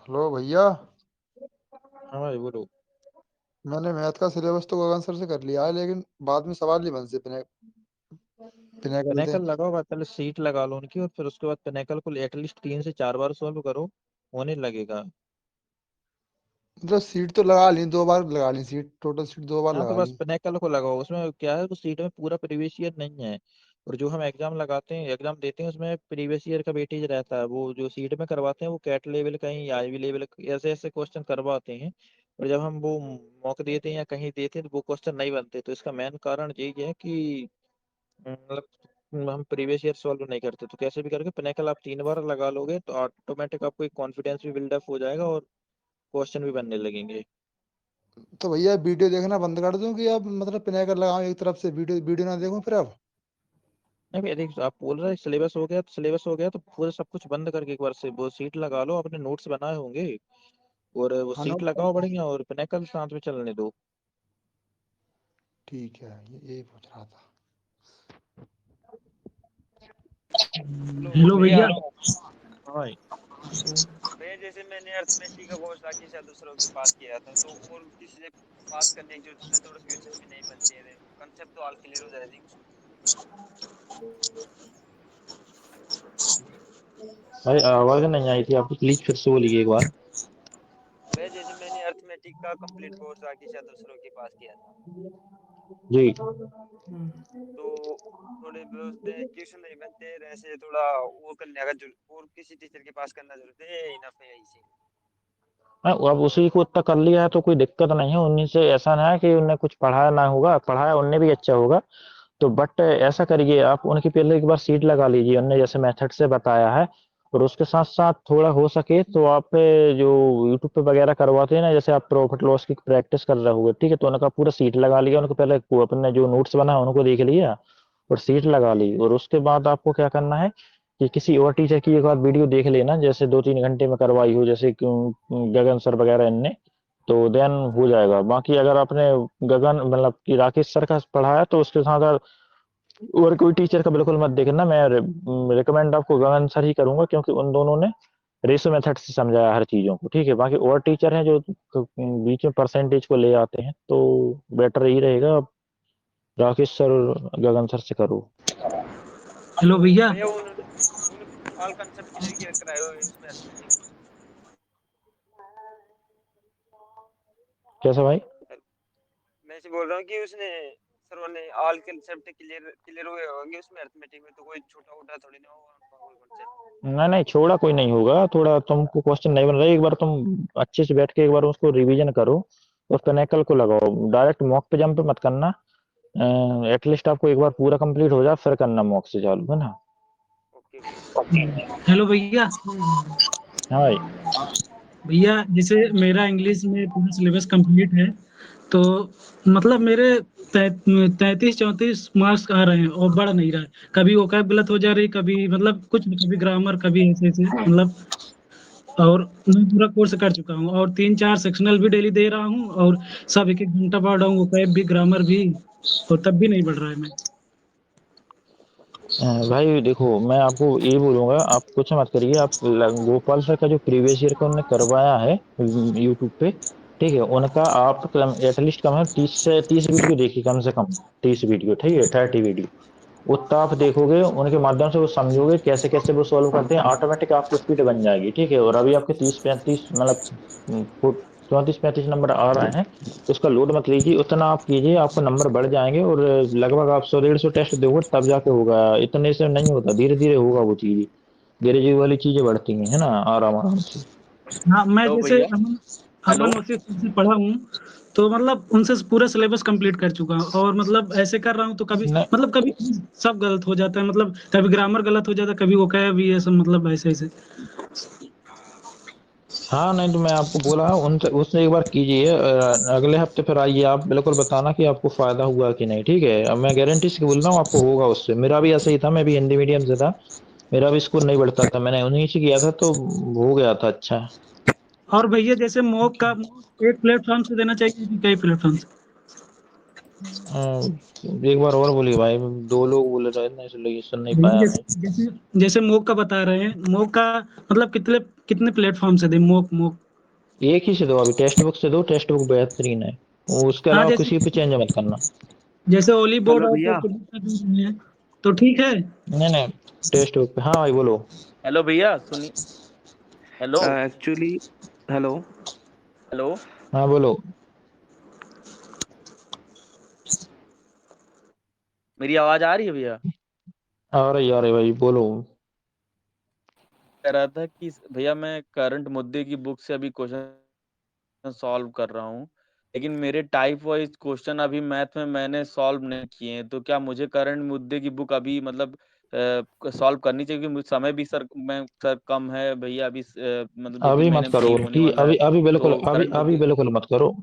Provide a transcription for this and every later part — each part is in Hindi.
हेलो भैया। हाँ भाई बोलो। मैंने मैथ का सिलेबस तो गगन सर से कर लिया है, लेकिन बाद में सवाल नहीं बन से पिनाकल थे। पिनेकल लगाओ भाई, पहले सीट लगा लो उनकी और फिर उसके बाद पिनेकल को एटलीस्ट 3 से 4 बार सॉल्व करो। होने लगेगा। मतलब सीट तो लगा ली, 2 बार लगा ली सीट, टोटल सीट 2 बार हाँ तो लगा बस ली। पिनेकल को लगाओ, उसमें क्या है, उस सीट में पूरा प्रीवियस ईयर नहीं है। और जो हम एग्जाम लगाते हैं, एग्जाम देते हैं, उसमें प्रीवियस ईयर का वेटेज रहता है। वो जो सीट में करवाते हैं वो कैट लेवल का ही, आईवी लेवल का, ऐसे ऐसे क्वेश्चन करवाते हैं। और जब हम वो मॉक देते हैं या कहीं देते हैं तो वो क्वेश्चन नहीं बनते। तो इसका मेन कारण यही है कि मतलब हम प्रीवियस ईयर सॉल्व नहीं करते। तो कैसे भी करके पिनेकल आप 3 बार लगा लोगे तो ऑटोमेटिक आपको एक कॉन्फिडेंस भी बिल्डअप हो जाएगा और क्वेश्चन भी बनने लगेंगे। तो भैया वीडियो देखना बंद कर दूं कि अब मतलब पिनाकल लगाऊं एक तरफ से, वीडियो वीडियो ना देखूं फिर अब? नहीं भैया देख, आप बोल रहे हैं सिलेबस हो गया तो सिलेबस हो गया तो पूरा सब कुछ बंद करके एक बार से वो सीट लगा लो, अपने नोट्स बनाए होंगे और वो हाँ सीट नोट लगाओ बढ़िया और पिनेकल साथ में चलने दो। ठीक है, ये यही पूछ रहा था। हेलो हेलो भैया। भैया। हाँ भाई। भैया जैसे मैंने अर्थमेटिक का कोर्स राकेश यादव सर के पास किया था, तो और किसी से पास करने की जरूरत है, थोड़ा क्वेश्चन भी नहीं बनते रहे, कंसेप्ट तो ऑल क्लियर हो जाएगी उसमें। भाई आवाज नहीं आई थी आपकी, प्लीज फिर से बोलिए एक बार। भैया जैसे मैंने अर्थमेटिक का complete course Rakesh Yadav sir के पास किया था, जी। तो थोड़े बहुत क्वेश्चन नहीं बनते रहे, ऐसे थोड़ा और करने का और किसी टीचर के पास करना जरूरत है, इनफ है इसी। हाँ, अब उसी को इतना कर लिया है तो कोई दिक्कत नहीं है। उन्हीं से ऐसा ना है कि उनने कुछ पढ़ाया ना होगा, पढ़ाया उनने भी अच्छा होगा। तो बट ऐसा करिए, आप उनकी पहले एक बार सीट लगा लीजिए, उनने जैसे मेथड से बताया है। और उसके साथ साथ थोड़ा हो सके तो आप जो यूट्यूब पे वगैरह करवाते हैं ना, जैसे आप प्रॉफिट लॉस की प्रैक्टिस कर रहे होगे, ठीक है, तो उनका पूरा सीट लगा लिया, उनको पहले वो अपने जो नोट्स बना है उनको देख लिया और सीट लगा ली। और उसके बाद आपको क्या करना है कि किसी और टीचर की एक बार वीडियो देख लेना, जैसे 2-3 घंटे में करवाई हो, जैसे गगन सर वगैरह इनने। तो देन हो जाएगा। बाकी अगर आपने गगन मतलब कि राकेश सर का पढ़ाया तो उसके साथ और कोई टीचर का बिल्कुल मत देखना। मैं रिकमेंड आपको गगन सर ही करूंगा, क्योंकि उन दोनों ने रेशो मेथड से समझाया हर चीजों को, ठीक है। बाकी और टीचर हैं जो बीच में परसेंटेज को ले आते हैं, तो बेटर यही रहेगा आप राकेश सर और गगन सर से करो। हेलो भैया। भैया उन्होंने उन्होंने ऑल कंसेप्ट क्लियर कराए हुए हैं उसमें अर्थमेटिक में। कैसा भाई? मैं से बोल रहा हूँ कि उसने सर ने ऑल कंसेप्ट क्लियर क्लियर हुए होंगे उसमें अर्थमेटिक में, तो कोई छोटा मोटा थोड़ी ना होगा उनका कोई concept। नहीं नहीं, छोड़ा कोई नहीं होगा। थोड़ा तुमको क्वेश्चन नहीं बन रहा है, एक बार तुम अच्छे से बैठ के एक बार उसको रिवीजन करो और पिनैकल को लगाओ। डायरेक्ट मॉक पे जंप मत करना। एटलीस्ट आपको एक बार पूरा कंप्लीट हो जाए फिर करना मॉक से चालू, है ना। ओके भैया। हेलो भैया। हाँ भाई। भैया जैसे मेरा इंग्लिश में पूरा सिलेबस कंप्लीट है, तो मतलब मेरे 33-34 मार्क्स आ रहे हैं और बढ़ नहीं रहा है। कभी वोकैब गलत हो जा रही, कभी मतलब कुछ भी, कभी ग्रामर, कभी ऐसे ऐसे मतलब। और मैं पूरा कोर्स कर चुका हूँ और 3-4 सेक्शनल भी डेली दे रहा हूँ, और सब एक एक घंटा पढ़ रहा हूँ, वोकैब भी ग्रामर भी, और तब भी नहीं बढ़ रहा है मैं। भाई देखो, मैं आपको ये बोलूंगा, आप कुछ मत करिए। आप गोपाल सर का जो प्रीवियस ईयर का उन्होंने करवाया है यूट्यूब पे, ठीक है, उनका आप एटलीस्ट कम है 30 से 30 वीडियो देखिए, कम से कम 30 वीडियो, ठीक है, 30 वीडियो। उतना आप देखोगे, उनके माध्यम से वो समझोगे कैसे कैसे वो सॉल्व करते हैं, ऑटोमेटिक आपकी स्पीड बन जाएगी, ठीक है। और अभी आपके 30-35 मतलब 34-35 नंबर आ रहे हैं, तो उसका लोड मत लीजिए, उतना आप कीजिए, आपको नंबर बढ़ जाएंगे। और लगभग आप 100-150 टेस्ट दोगे तब जाके होगा। इतने से नहीं होता, धीरे धीरे होगा वो चीज। धीरे वाली चीजें बढ़ती हैं, है ना, आराम आराम से। हाँ, मैं हेलो जैसे भैया। अमन हेलो। अमन वसीफ से पढ़ा हूँ, तो मतलब उनसे पूरा सिलेबस कंप्लीट कर चुका हूँ। और मतलब ऐसे कर रहा हूँ तो कभी नहीं, मतलब कभी सब गलत हो जाता है, मतलब कभी ग्रामर गलत हो जाता है, कभी वो कहे भी ये सब, मतलब ऐसे ऐसे। हाँ नहीं, तो मैं आपको बोला उनसे उससे एक बार कीजिए। अगले हफ्ते फिर आइए, आप बिल्कुल बताना कि आपको फायदा हुआ कि नहीं, ठीक है। अब मैं गारंटी से बोल रहा हूँ आपको होगा उससे। मेरा भी ऐसा ही था, मैं भी हिंदी मीडियम से था, मेरा भी स्कोर नहीं बढ़ता था, मैंने उन्हीं से किया था तो हो गया था अच्छा। और भैया जैसे मॉक का एक प्लेटफॉर्म से देना चाहिए कि कई प्लेटफॉर्म से? एक बार और बोलिए भाई, 2 लोग बोल रहे थे ना इसलिए सुन नहीं भैया पाया मैं। जैसे जैसे जैसे मोक का बता रहे हैं, मोक का मतलब कितने कितने प्लेटफॉर्म से दे मोक मोक। एक ही से दो, अभी टेक्स्ट बुक से दो, टेक्स्ट बुक बेहतरीन है, उसके हाँ अलावा जैसे किसी पे चेंज मत करना। जैसे ओली बोर्ड हेलो और भैया। टेक्स्ट बुक का भी नहीं है तो ठीक है। नहीं नहीं, टेक्स्ट बुक पे। हाँ भाई बोलो। हेलो भैया सुनी। Hello actually hello hello. हाँ बोलो। मेरी आवाज आ रही है भैया? आ रही भाई बोलो। कह रहा था कि भैया मैं करंट मुद्दे की बुक से अभी क्वेश्चन सॉल्व कर रहा हूँ, लेकिन मेरे टाइप वाइज क्वेश्चन अभी मैथ में मैंने सॉल्व नहीं किए हैं, तो क्या मुझे करंट मुद्दे की बुक अभी मतलब सॉल्व करनी चाहिए? क्योंकि मुझे समय भी सर कम है भैया अभी, मतलब दो तीन अभी मत महीने में करो फ्री होने उनकी, वाला है। अभी अभी बिल्कुल, तो अभी करंट अभी मुद्दे। बिल्कुल मत करो।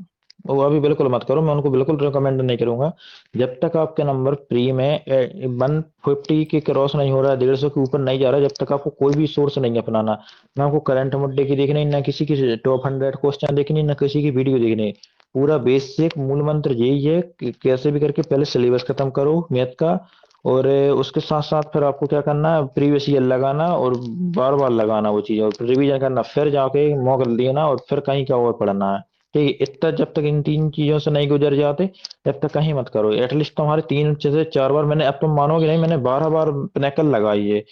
वो अभी बिल्कुल मत करो, मैं उनको बिल्कुल रिकमेंड नहीं करूंगा। जब तक आपके नंबर प्री में 150 के क्रॉस नहीं हो रहा है, 150 के ऊपर नहीं जा रहा है, जब तक आपको कोई भी सोर्स नहीं अपनाना। ना आपको करंट मुद्दे की देखनी, ना किसी की टॉप 100 क्वेश्चन देखनी, ना किसी की वीडियो देखनी। पूरा बेसिक मूल मंत्र यही है कि कैसे भी करके पहले सिलेबस खत्म करो मैथ का। और उसके साथ साथ फिर आपको क्या करना है, प्रीवियस ईयर लगाना और बार बार लगाना वो चीज, और रिवीजन करना, फिर जाके मॉक देना, और फिर कहीं का और पढ़ना है। ठीक है, इतना जब तक इन 3 चीजों से नहीं गुजर जाते, तब तक कहीं मत करो। एटलीस्ट तुम्हारे 3 से 4 बार, मैंने, अब तुम मानोगे नहीं, मैंने 12 बार पिनैकल लगाई है।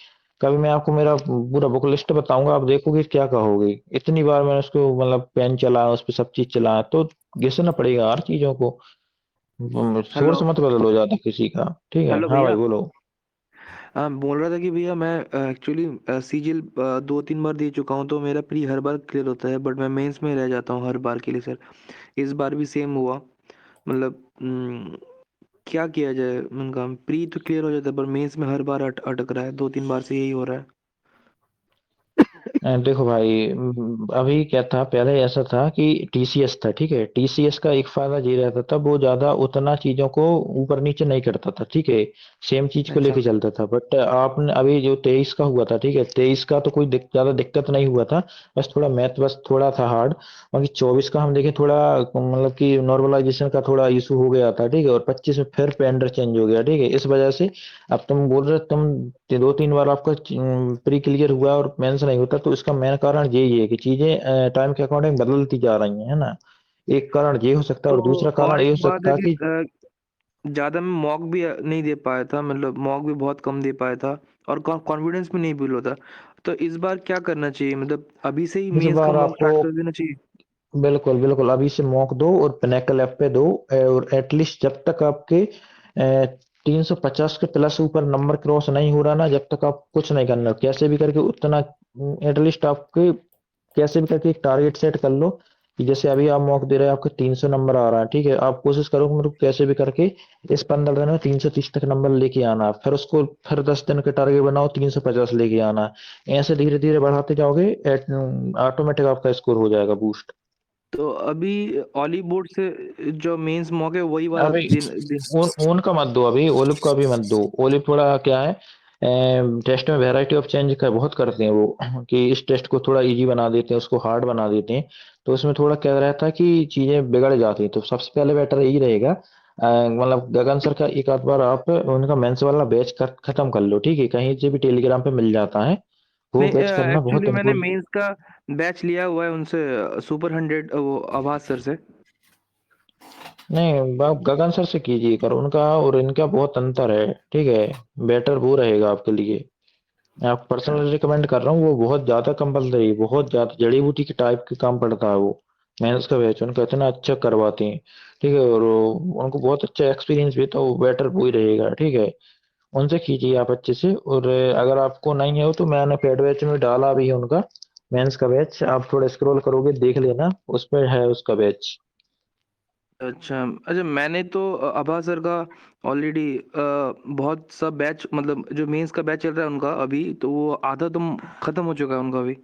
कभी मैं आपको मेरा पूरा बुक लिस्ट बताऊंगा, आप देखोगे क्या कहोगे, इतनी बार मैंने उसको मतलब पेन चलाया, उस पर सब चीज चलाया, तो घिसना पड़ेगा हर चीजों को। हेलो सोर्स मत बदलो ज्यादा किसी का। ठीक है, हेलो हाँ भाई भैया। बोलो। बोल रहा था कि भैया मैं एक्चुअली सीजीएल 2-3 बार दे चुका हूँ, तो मेरा प्री हर बार क्लियर होता है, बट मैं मेंस में रह जाता हूँ हर बार के लिए सर। इस बार भी सेम हुआ। मतलब क्या किया जाए? उनका प्री तो क्लियर हो जाता है, पर मेंस में हर बार अटक रहा है, 2-3 बार से यही हो रहा है। देखो भाई, अभी क्या था, पहले ऐसा था कि टीसीएस था, ठीक है, टीसीएस का एक फायदा ये रहता था, वो ज्यादा उतना चीजों को ऊपर नीचे नहीं करता था, ठीक है, सेम चीज को अच्छा। लेके चलता था। बट आपने अभी जो 23 का हुआ था, ठीक है, 23 का तो कोई ज्यादा दिक्कत नहीं हुआ था। बस थोड़ा मैथ बस थोड़ा था हार्ड। बाकी 24 का हम देखें, थोड़ा मतलब कि नॉर्मलाइजेशन का थोड़ा इशू हो गया था, ठीक है, और 25 में फिर पेंडर चेंज हो गया, ठीक है, इस वजह से। अब तुम बोल रहे हो, तुम 2-3 बार आपका प्री क्लियर हुआ और मेंस नहीं होता, तो इसका मेन कारण यही है कि चीजें टाइम के अकॉर्डिंग बदलती जा रही हैं, है ना। एक कारण ये हो सकता है, तो और दूसरा कारण और ये एक हो बात है सकता है कि कि ज्यादा मैं मॉक भी नहीं दे पाया था, मतलब मॉक भी बहुत कम दे पाया था, और कॉन्फिडेंस भी नहीं बिल्ड होता। तो इस बार क्या करना चाहिए? मतलब अभी से ही इस मेंस का बार मॉक आपको स्टार्ट कर देना चाहिए? बिल्कुल बिल्कुल अभी से मॉक दो और पिनेकल ऐप पे दो। और एटलीस्ट जब तक आपके 350 के प्लस ऊपर नंबर क्रॉस नहीं हो रहा ना, जब तक आप कुछ नहीं करना, कैसे भी करके उतना एटलीस्ट आपके कैसे भी करके एक टारगेट सेट कर लो। कि जैसे अभी आप मॉक दे रहे हैं, आपके 300 नंबर आ रहा है, ठीक है, आप कोशिश करो कि मतलब कैसे भी करके इस 15 दिन में 330 तक नंबर लेके आना, फिर उसको फिर 10 दिन के टारगेट बनाओ, 350 लेके आना। ऐसे धीरे धीरे बढ़ाते जाओगे, ऑटोमेटिक आपका स्कोर हो जाएगा बूस्ट। तो अभी ऑली बोर्ड से जो मेंस मॉक है वही वाला अभी दिन दिन। उनका मत दो, अभी ओलिव का भी मत दो। ओलिव थोड़ा क्या है, टेस्ट में वैरायटी ऑफ चेंज का बहुत करते हैं वो कि इस टेस्ट को थोड़ा इजी बना देते हैं, उसको हार्ड बना देते हैं। तो उसमें थोड़ा क्या रहता है कि चीजें बिगड़ जाती हैं, तो सबसे पहले बेटर यही रहेगा, मतलब गगन सर का एक आध बार आप उनका मेंस वाला बैच खत्म कर लो, ठीक है, कहीं से भी टेलीग्राम पे मिल जाता है, वो नहीं, बैच करना बहुत एक्चुअली मैंने इम्पोर्टेंट। मेंस का बैच लिया हुआ है उनसे, सुपर 100 वो आभास सर से। नहीं, आप गगन सर से कीजिए, कर उनका और इनका बहुत अंतर है, ठीक है, बेटर वो रहेगा आपके लिए। मैं आपको पर्सनली रिकमेंड कर रहा हूँ, वो बहुत ज्यादा कंपलसरी, बहुत ज्यादा जड़ी बूटी के टाइप के काम पड़ता है वो। मैंने उसका बैच उनका इतना अच्छा करवाते हैं, ठीक है, और उनको बहुत अच्छा एक्सपीरियंस भी है, तो बेटर वो ही रहेगा, ठीक है, उनसे कीजिए आप अच्छे से। और अगर आपको नहीं है तो मैंने पेड बैच में डाला भी है उनका मेंस का बैच, आप थोड़ा स्क्रॉल करोगे देख लेना, उस पर है उसका बैच। अच्छा अच्छा, मैंने तो आभास सर का ऑलरेडी बहुत सा बैच, मतलब जो मेंस का बैच चल रहा है उनका अभी, तो वो आधा तो खत्म हो चुका है उनका अभी।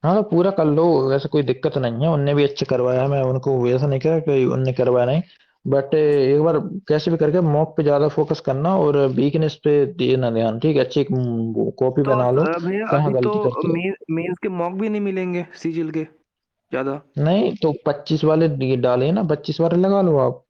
हाँ तो पूरा कर लो, वैसे कोई दिक्कत नहीं है, उनने भी अच्छे करवाया है, मैं उनको वैसा नहीं कह कि उनने करवाया नहीं। बट एक बार कैसे भी करके मॉक पे ज्यादा फोकस करना, और वीकनेस पे देना ध्यान, ठीक है, अच्छी कॉपी तो बना लो भैया कहाँ अभी तो गलती करते हो। मेंस के मॉक भी नहीं मिलेंगे सीजीएल के ज्यादा? नहीं तो 25 वाले डाले ना, 25 वाले लगा लो आप।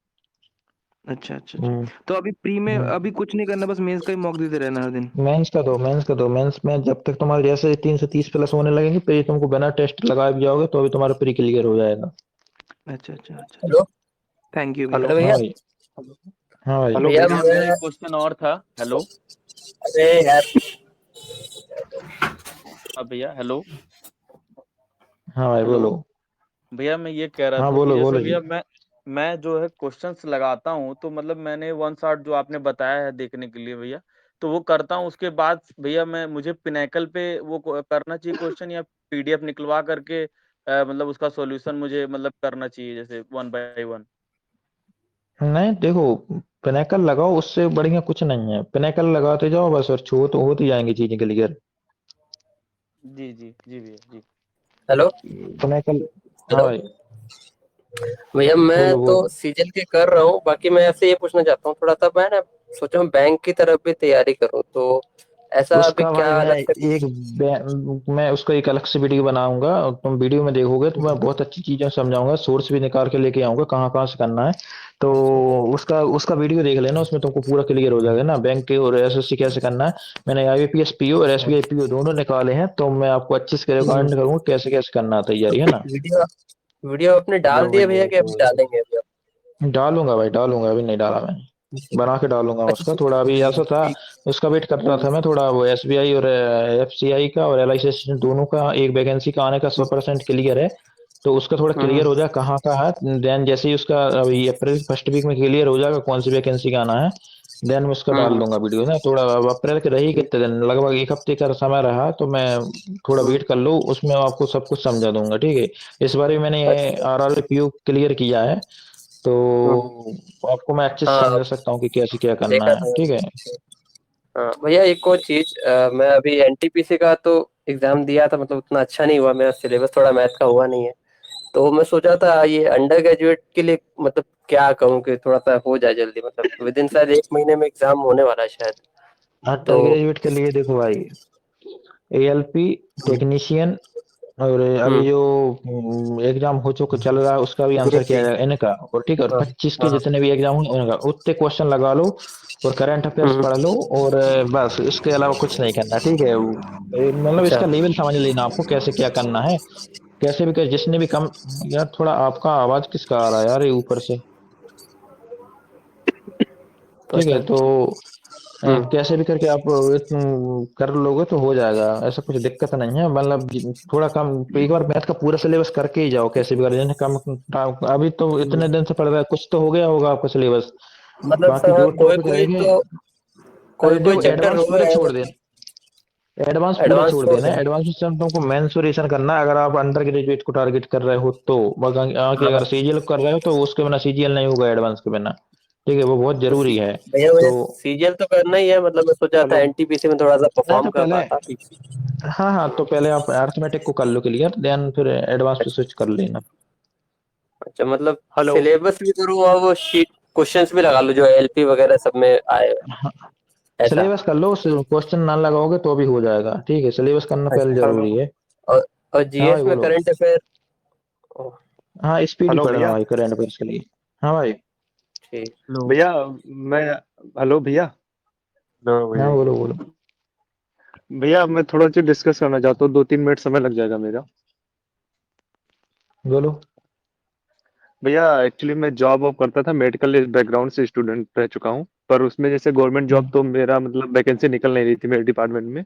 अच्छा अच्छा अच्छा। हम्म, तो अभी प्री में अभी कुछ नहीं करना, बस मेंस का ही मॉक देते रहना हर दिन। मेंस का दो मेंस में जब तक तुम्हारे जैसे 330 प्लस होने लगेंगे फिर तुमको बिना टेस्ट लगाए भी जाओगे तो अभी तुम्हारा प्री क्लियर हो जाएगा। अच्छा अच्छा अच्छा अच्छा। हेलो। थैंक यू भैया। हेलो हाँ भैया। भाई। हाँ भाई। हेलो भैया भैया। मेरा एक क्वेश्चन और था। हेलो। अरे यार। हाँ भैया हेलो। हाँ भाई हेलो। बोलो। भैया मैं ये कह रहा हाँ था कि बोलो जैसे बोलो जी। भैया मैं जो है क्वेश्चंस लगाता हूँ, तो मतलब मैंने वन शॉट जो आपने बताया है देखने के लिए भैया, तो वो करता हूँ। उसके बाद भैया मैं मुझे पिनेकल पे वो करना चाहिए क्वेश्चन, या पीडीएफ निकलवा करके मतलब उसका सॉल्यूशन मुझे मतलब करना चाहिए जैसे वन बाय वन। नहीं देखो, पिनेकल लगाओ उससे बढ़िया कुछ नहीं है, पिनेकल लगाते जाओ बस और छो तो होती जाएंगी चीजें क्लियर। जी जी जी भैया जी। हेलो। पिनेकल। हाँ हेलो भाई। भैया, मैं बोलो तो बोलो। सीजल के कर रहा हूँ। बाकी मैं आपसे ये पूछना चाहता हूँ, थोड़ा सा मैं ना सोचा हूँ बैंक की तरफ भी तैयारी करूँ, तो ऐसा अभी उसका क्या भाई अलग से मैं उसका एक अलग से वीडियो बनाऊंगा और तुम वीडियो में देखोगे तो मैं बहुत अच्छी चीजें समझाऊंगा, सोर्स भी निकाल के लेके आऊंगा कहाँ कहाँ से करना है। तो उसका उसका वीडियो देख लेना, उसमें तुमको पूरा क्लियर हो जाएगा ना बैंक के और एसएससी कैसे करना है। मैंने आईबीपीएस पीओ और एसबीआई पीओ दोनों निकाले हैं, तो मैं आपको अच्छे से रिकमेंड करूंगा कैसे कैसे करना है, तैयारी है ना। वीडियो वीडियो आपने डाल लो दिया भाई भैया कि अभी डालेंगे अभी आप? डालूंगा भाई डालूंगा, अभी नहीं डाला मैंने, बना के डालूंगा अच्छा उसका। थोड़ा अभी ऐसा था, ठीक। उसका वेट कर रहा था मैं थोड़ा, वो एसबीआई और एफसीआई का और एलआईसी असिस्टेंट दोनों का एक वैकेंसी का आने का 100% क्लियर है। तो उसका थोड़ा क्लियर हो जाए कहाँ का है, देन जैसे ही उसका अभी अप्रैल फर्स्ट वीक में क्लियर हो जाएगा कौन सी वैकेंसी का आना है, देन मैं उसका डाल दूंगा वीडियो ना। थोड़ा अब अप्रैल के रही ठीक। कितने दिन, लगभग एक हफ्ते का समय रहा, तो मैं थोड़ा वेट कर लो, उसमें आपको सब कुछ समझा दूंगा, ठीक है। इस बार भी मैंने अच्छा। आरआरबी क्लियर किया है, तो हम्म, आपको मैं अच्छे से हाँ समझा सकता हूँ कि कैसे क्या करना देखा है, था। ठीक है। हाँ भैया, एक और चीज, मैं अभी एनटीपीसी का तो एग्जाम दिया था, मतलब उतना अच्छा नहीं हुआ, मेरा सिलेबस थोड़ा मैथ का हुआ नहीं है। तो मैं सोचा था ये अंडर ग्रेजुएट के लिए, मतलब क्या कहूँ कि थोड़ा सा हो जाए जल्दी, मतलब विद इन शायद 1 महीने में एग्जाम होने वाला है शायद। अंडर तो ग्रेजुएट के लिए देखो भाई, एएलपी टेक्नीशियन और अभी हम्म जो एग्जाम हो चुका चल रहा है उसका भी आंसर ग्रुप किया डी। जाएगा इनका, और ठीक है, और हाँ 25 के हाँ। जितने भी एग्जाम होंगे उनका उतने क्वेश्चन लगा लो और करंट अफेयर्स हम्म। पढ़ लो, और बस इसके अलावा कुछ नहीं करना, ठीक है। मतलब अच्छा। इसका लेवल समझ लेना आपको कैसे क्या करना है, कैसे भी कर, जिसने भी कम। यार थोड़ा आपका आवाज किसका आ रहा है यार ये ऊपर से, ठीक पता है। तो नहीं। हम्म। कैसे भी करके आप कर लोगे तो हो जाएगा, ऐसा कुछ दिक्कत नहीं है, मतलब थोड़ा कम, एक बार मैथ का पूरा सिलेबस करके ही जाओ कैसे भी कर, जैसे कम अभी तो इतने दिन से पढ़ रहा है, कुछ तो हो गया होगा आपका सिलेबस। मतलब बाकी सर, जो कोई टॉपिक कोई रहेंगे, तो कोई कोई देखो चैप्टर एडवांस हो पूरे गया है, छोड़ देना, मतलब एडवांस पूरा एडवांस छोड़ छोड़ देना, दें। एडवांस में सिर्फ तुमको मेंसुरेशन करना है अगर आप अंडर ग्रेजुएट को टारगेट कर रहे हो तो। बाकी हाँ अगर सीजीएल कर रहे हो तो उसके बिना सीजीएल नहीं होगा एडवांस के बिना, ठीक है, वो बहुत तो जरूरी है। भैया मुझे तो सीजीएल तो करना ही है, मतलब मैं सोचा था हेलो। एनटीपीसी में थोड़ा सा नहीं परफॉर्म तो कर पहले, पाता। हाँ हाँ, तो पहले आप अर्थमेटिक को कर लो क्लियर, देन फिर एडवांस पे स्विच कर लेना। अच्छा, मतलब हेलो। सिलेबस भी करूँ और वो शीट क्वेश्चंस भी लगा लूँ जो एलपी वगैरह सब में आए, हाँ, ऐसा। सिलेबस कर लो, क्वेश्चन ना लगाओगे तो भी हो जाएगा, ठीक है, सिलेबस करना पहले अच्छा। हेलो। जरूरी है। और हाँ भाई जीएस में बोलो। Current affair. हाँ स्पीड ही हेलो पढ़ना भैया। भाई करंट अफेयर्स के लिए। हाँ भाई। ठीक। हेलो। भैया मैं हेलो भैया। हेलो हाँ भैया। बोलो बोलो। भैया मैं थोड़ा सा डिस्कस करना चाहता हूँ, 2-3 मिनट समय लग जाएगा मेरा। बोलो। भैया एक्चुअली मैं जॉब वॉब करता था, मेडिकल बैकग्राउंड से स्टूडेंट रह चुका हूँ, पर उसमें जैसे गवर्नमेंट जॉब हम्म, तो मेरा मतलब वैकेंसी निकल नहीं रही थी मेरे डिपार्टमेंट में।